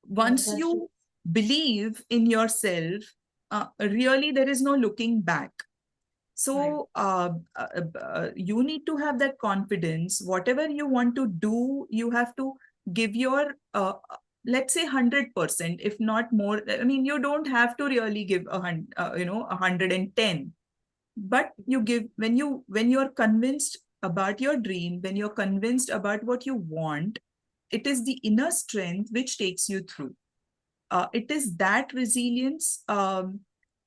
Once you believe in yourself, really there is no looking back. So you need to have that confidence. Whatever you want to do, you have to give your let's say 100%, if not more. I mean, you don't have to really give 110, but you give when you're convinced about your dream, when you're convinced about what you want, it is the inner strength which takes you through. It is that resilience and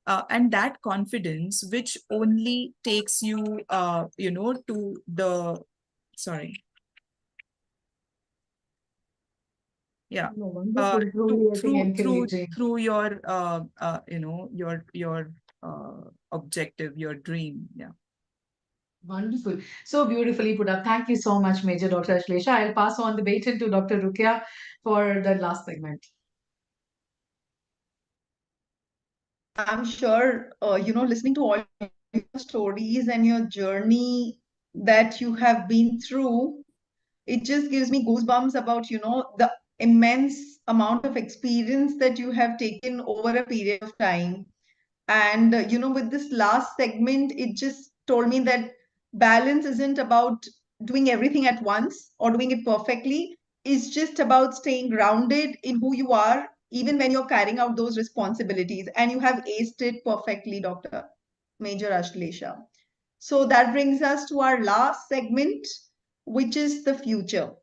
that confidence which only takes you, to the, sorry. Yeah. No, wonderful, truly, I think encouraging. Through your, your objective, your dream. Yeah. Wonderful. So beautifully put up. Thank you so much, Major Dr. Ashlesha. I'll pass on the baton to Dr. Rukia for the last segment. I'm sure, listening to all your stories and your journey that you have been through, it just gives me goosebumps about, the immense amount of experience that you have taken over a period of time. And, with this last segment, it just told me that balance isn't about doing everything at once or doing it perfectly. It's just about staying grounded in who you are, even when you're carrying out those responsibilities. And you have aced it perfectly, Dr. Major Ashlesha. So that brings us to our last segment, which is the future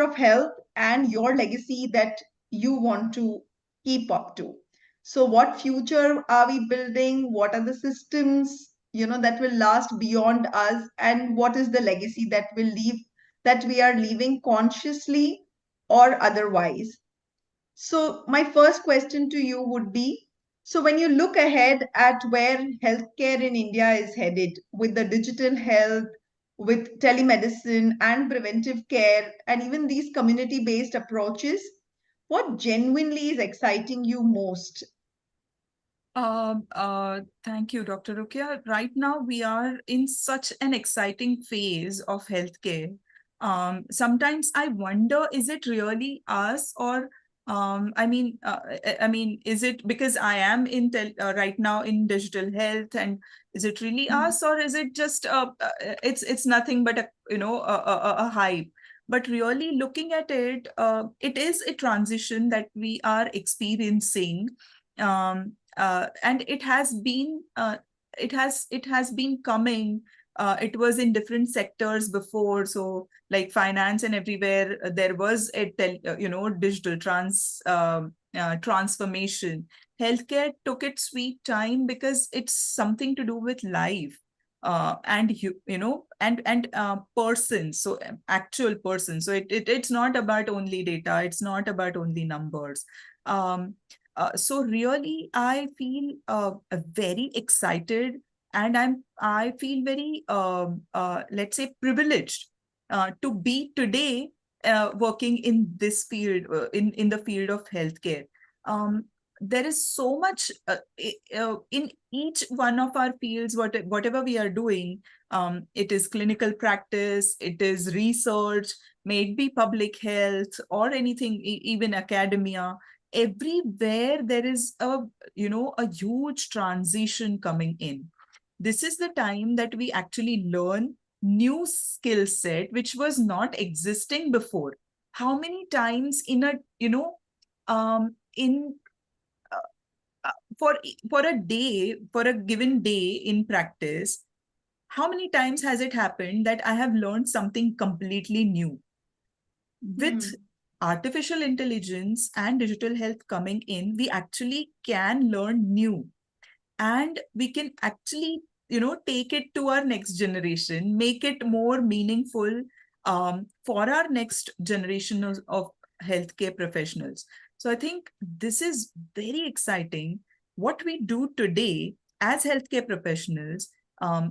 of health and your legacy that you want to keep up to. So what future are we building? What are the systems, that will last beyond us? And what is the legacy that we are leaving consciously or otherwise? So my first question to you would be, so when you look ahead at where healthcare in India is headed with the digital health, with telemedicine and preventive care, and even these community-based approaches, what genuinely is exciting you most? Thank you, Dr. Rukia. Right now, we are in such an exciting phase of healthcare. Sometimes I wonder, is it really us, or is it because I am in right now in digital health, and is it really us, or is it just it's nothing but a hype? But really looking at it, it is a transition that we are experiencing. And it has been coming. It was in different sectors before, so like finance and everywhere there was a digital transformation. Healthcare took its sweet time because it's something to do with life, and persons, so actual persons. So it's not about only data, it's not about only numbers. So really, I feel very excited, and I feel very let's say privileged to be today working in this field, in the field of healthcare. There is so much in each one of our fields. Whatever we are doing, it is clinical practice, it is research, may it be public health or anything, even academia. Everywhere there is a huge transition coming in. This is the time that we actually learn new skill set which was not existing before. How many times in a in for a day, for a given day in practice, how many times has it happened that I have learned something completely new? With artificial intelligence and digital health coming in, we actually can learn new, and we can actually take it to our next generation, make it more meaningful for our next generation of healthcare professionals. So I think this is very exciting. What we do today as healthcare professionals,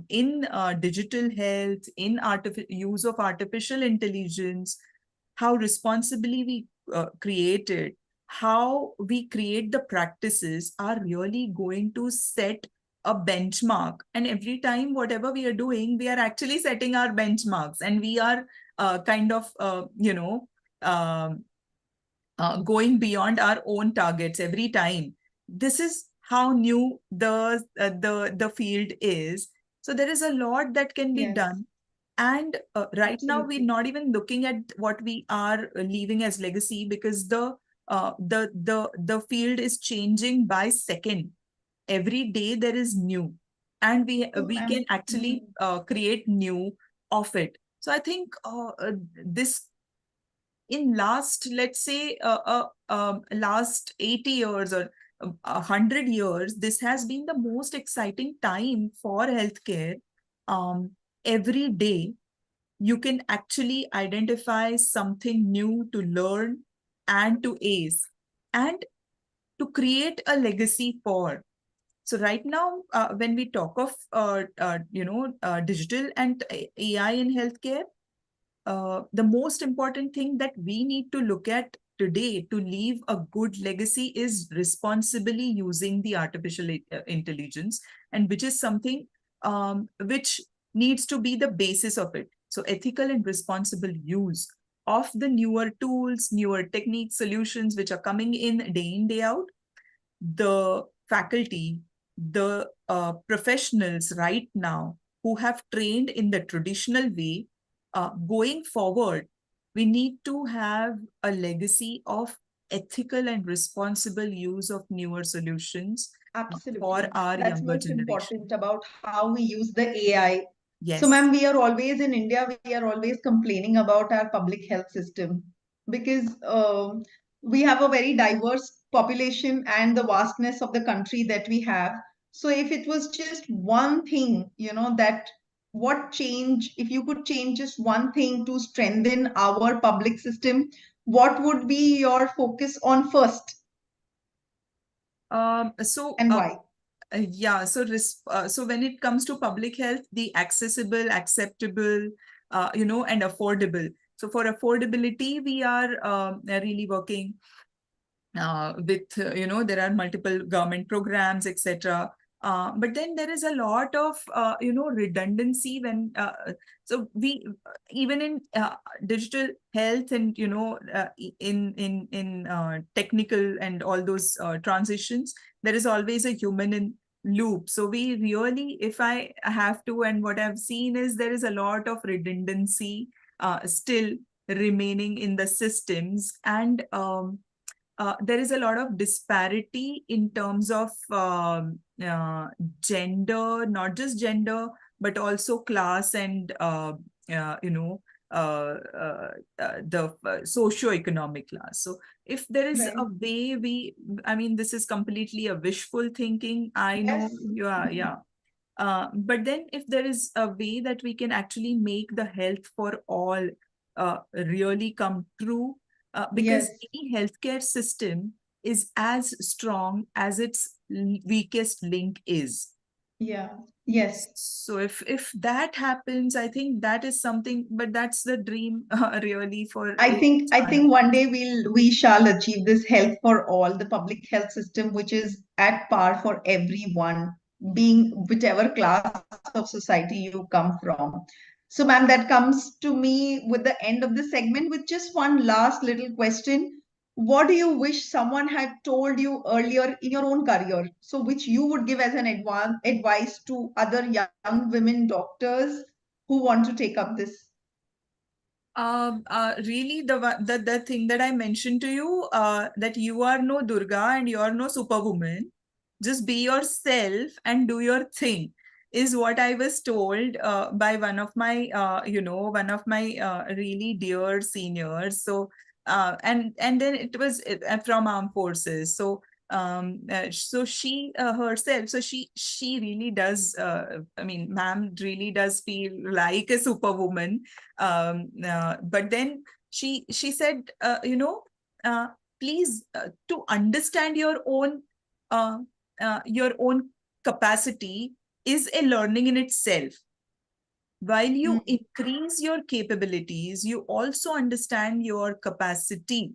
in digital health, in use of artificial intelligence, how responsibly we create it, how we create the practices are really going to set a benchmark. And every time, whatever we are doing, we are actually setting our benchmarks, and we are going beyond our own targets every time. This is how new the field is. So there is a lot that can be done. And right now, we're not even looking at what we are leaving as legacy, because the field is changing by second. Every day there is new, and we can actually create new of it. So I think this in last, let's say, last 80 years or 100 years, this has been the most exciting time for healthcare. Every day, you can actually identify something new to learn and to ace and to create a legacy for. So right now, when we talk of digital and AI in healthcare, the most important thing that we need to look at today to leave a good legacy is responsibly using the artificial intelligence, and which is something which needs to be the basis of it. So ethical and responsible use of the newer tools, newer techniques, solutions which are coming in, day out. The faculty, the professionals right now who have trained in the traditional way, going forward, we need to have a legacy of ethical and responsible use of newer solutions Absolutely. for our That's younger most generation. important about how we use the AI. Yes. So, ma'am, we are always in India, we are always complaining about our public health system because we have a very diverse population and the vastness of the country that we have. So, if it was just one thing, that what change, if you could change just one thing to strengthen our public system, what would be your focus on first So and why? yeah, so when it comes to public health, the accessible, acceptable, and affordable. So for affordability, we are really working with, there are multiple government programs, etc. But then there is a lot of, redundancy when, so we, even in digital health and, in technical and all those transitions, there is always a human in loop. So we really, if I have to, and what I've seen is there is a lot of redundancy still remaining in the systems, and there is a lot of disparity in terms of gender, not just gender, but also class and, the socio-economic class. So if there is Right. a way I mean, this is completely a wishful thinking. I know, Yes. yeah. But then if there is a way that we can actually make the health for all really come true, because Yes. any healthcare system is as strong as its weakest link is. Yeah. Yes. So if that happens, I think that is something, but that's the dream really for I think time. one day we shall achieve this health for all, the public health system, which is at par for everyone, being whichever class of society you come from. So, ma'am, that comes to me with the end of the segment with just one last little question. What do you wish someone had told you earlier in your own career? So, which you would give as an advice to other young women doctors who want to take up this? Really, the thing that I mentioned to you, that you are no Durga and you are no superwoman. Just be yourself and do your thing, is what I was told by one of my, really dear seniors. So, and then it was from armed forces. So, so she herself, so she really does. I mean, ma'am really does feel like a superwoman. But then she said, please, to understand your own capacity is a learning in itself. While you increase your capabilities, you also understand your capacity,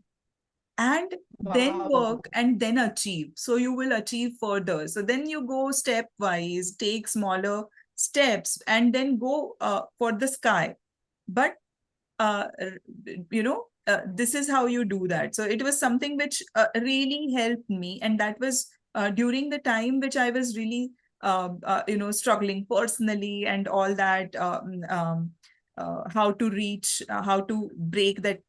and then work and then achieve. So you will achieve further. So then you go stepwise, take smaller steps, and then go for the sky. But this is how you do that. So it was something which really helped me, and that was during the time which I was really struggling personally and all that. How to reach, how to break that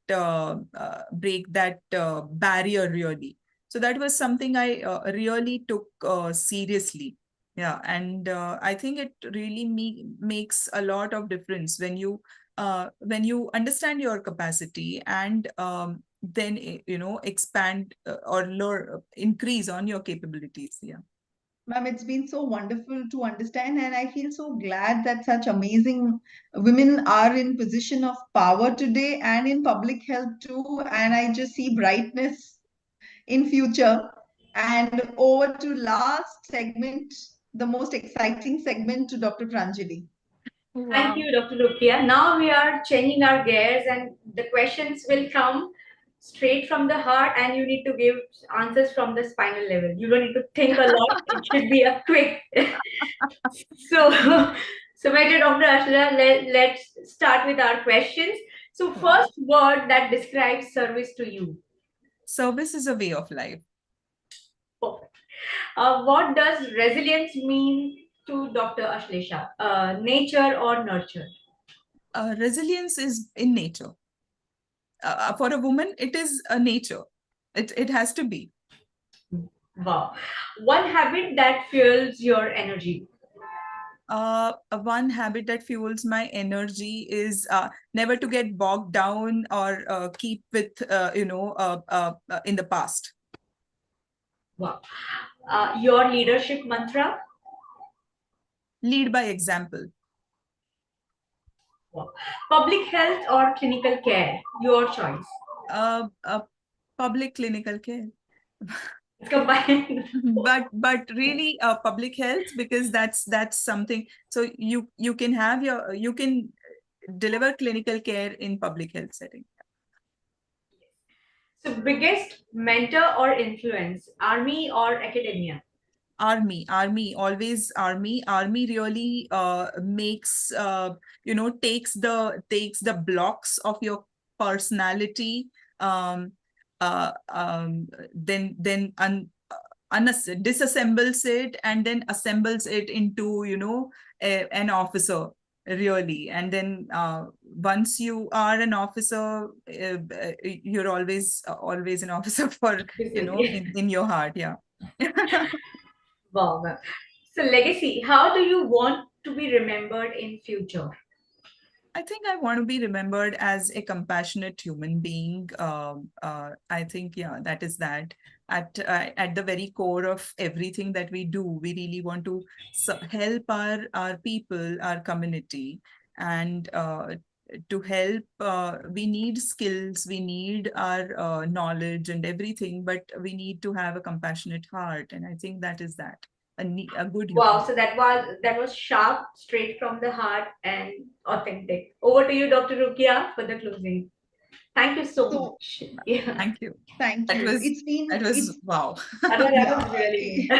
barrier really. So that was something I really took seriously. Yeah, and I think it really makes a lot of difference when you understand your capacity and then expand or learn, increase on your capabilities. Yeah. Ma'am, it's been so wonderful to understand, and I feel so glad that such amazing women are in position of power today and in public health too. And I just see brightness in future. And over to last segment, the most exciting segment, to Dr. Pranjali. Thank you, Dr. Lukia. Now we are changing our gears, and the questions will come straight from the heart, and you need to give answers from the spinal level. You don't need to think a lot. It should be a quick. So, my dear Dr. Ashla, let's start with our questions. So, first word that describes service to you. Service is a way of life. Perfect. What does resilience mean to Dr. Ashlesha? Nature or nurture? Resilience is in nature. For a woman, it is a nature. It has to be. Wow. One habit that fuels your energy. One habit that fuels my energy is never to get bogged down or keep with in the past. Wow. Your leadership mantra? Lead by example. Wow. Public health or clinical care? Your choice. Public clinical care. It's combined. but really public health, because that's something. So you can deliver clinical care in public health setting. So biggest mentor or influence, army or academia? Army, always army. Army really makes takes the blocks of your personality, then disassembles it and then assembles it into an officer, really. And then once you are an officer, you're always an officer for in your heart. Yeah. Wow. So legacy, how do you want to be remembered in future? I think I want to be remembered as a compassionate human being. I think, yeah, that is that. At the very core of everything that we do, we really want to help our people, our community, and to help. We need skills, we need our knowledge and everything, but we need to have a compassionate heart, and I think that is that. A good Wow, human. so that was sharp, straight from the heart, and authentic. Over to you, Dr. Rukia, for the closing. Thank you so much. Yeah. Thank you. Thank you. Wow. That was really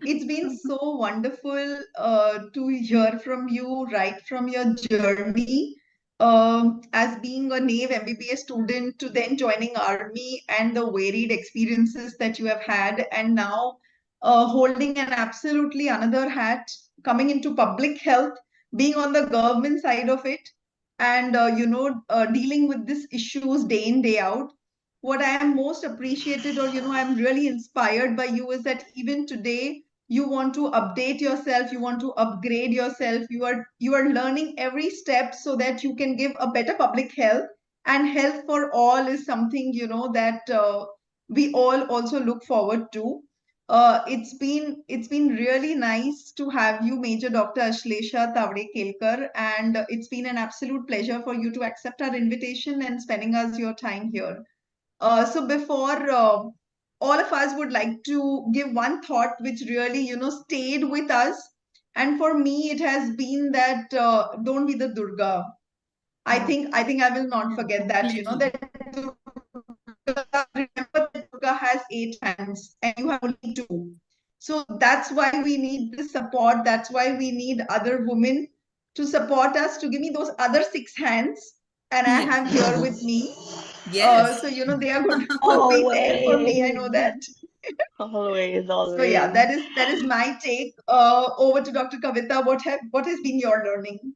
It's been so wonderful to hear from you right from your journey, as being a NAVE MBBS student to then joining Army, and the varied experiences that you have had, and now holding an absolutely another hat, coming into public health, being on the government side of it, and dealing with these issues day in, day out. What I am most appreciated, or I'm really inspired by you, is that even today you want to update yourself, you want to upgrade yourself, you are learning every step so that you can give a better public health. And health for all is something that we all also look forward to. It's been really nice to have you, Major Dr. Ashlesha Tavade Kelkar, and it's been an absolute pleasure for you to accept our invitation and spending us your time here. So before all of us would like to give one thought which really, stayed with us. And for me, it has been that don't be the Durga. I think I will not forget that, that Durga, remember that Durga has 8 hands and you have only 2. So that's why we need this support. That's why we need other women to support us, to give me those other 6 hands. And I have here with me. Yes. So they are going to be there for me. I know that. Always. So yeah, that is my take. Over to Dr. Kavita. What has been your learning?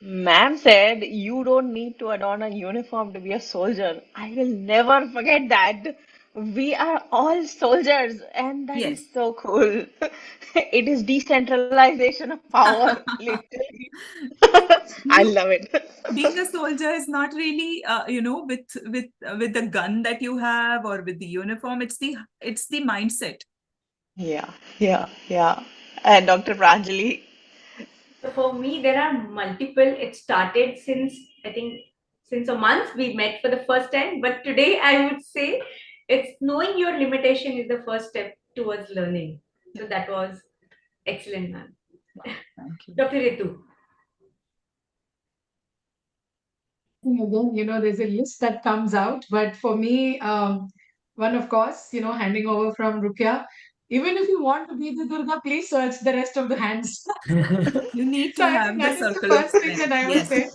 Ma'am said you don't need to adorn a uniform to be a soldier. I will never forget that. we are all soldiers, and that Yes. is so cool. It is decentralization of power, literally. I love it. Being a soldier is not really with the gun that you have or with the uniform. It's the mindset. Yeah. And Dr. Pranjali, So for me, there are multiple. It started since, I think, since a month we met for the first time. But today I would say it's knowing your limitation is the first step towards learning. So that was excellent, ma'am. Thank you. Dr. Ritu. Again, there's a list that comes out, but for me, one, of course, handing over from Rukia. Even if you want to be the Durga, please search the rest of the hands. You need So to I have think the that is the circle of first thing that strength. I would Yes. say.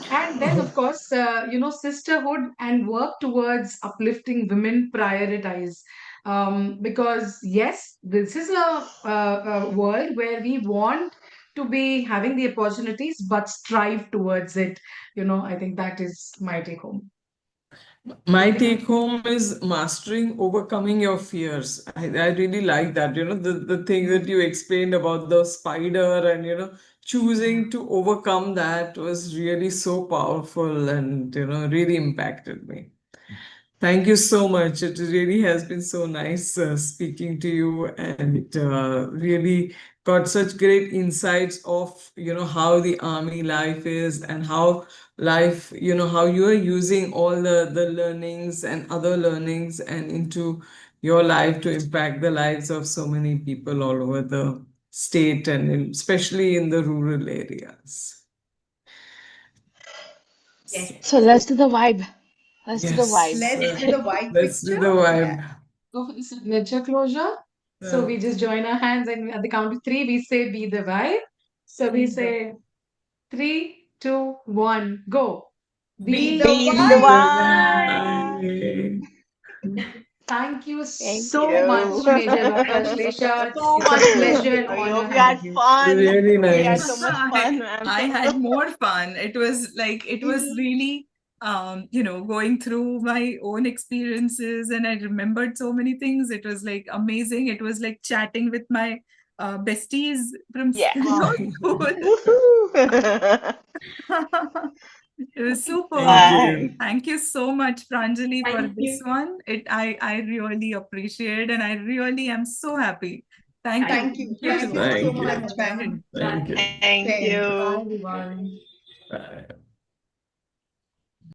And then, of course, sisterhood and work towards uplifting women prioritize. Because, yes, this is a world where we want to be having the opportunities, but strive towards it. I think that is my take home. My take home is mastering, overcoming your fears. I really like that. The thing that you explained about the spider and, choosing to overcome that was really so powerful and, really impacted me. Thank you so much. It really has been so nice speaking to you and really got such great insights of, how the army life is and how life, how you are using all the learnings and other learnings and into your life to impact the lives of so many people all over the state and especially in the rural areas. Yes. so let's do the vibe. Let's do the Yes. vibe. Let's do the white Let's do picture. the vibe. Yeah. Go for the signature closure. So we just join our hands, and at the count of three, we say "Be the vibe." So we say 3, 2, 1, go. Be the Be the vibe. vibe. Thank you Thank so much, you. Major Dr. Shlesha. So It's a much. pleasure and We honor hope you had having you. fun. Really We had so nice. much fun, ma'am. I had more fun. It was really going through my own experiences, and I remembered so many things. It was like amazing. It was like chatting with my besties from Yeah. school. Woohoo. It was super. Thank Bye. you. Thank you so much, Pranjali, for Thank this you. one. I really appreciate, and I really am so happy. Thank you. Thank you. Thank Thank you to so Thank you. much, ma'am. Thank you. Thank Same. you. Bye, everyone. Bye.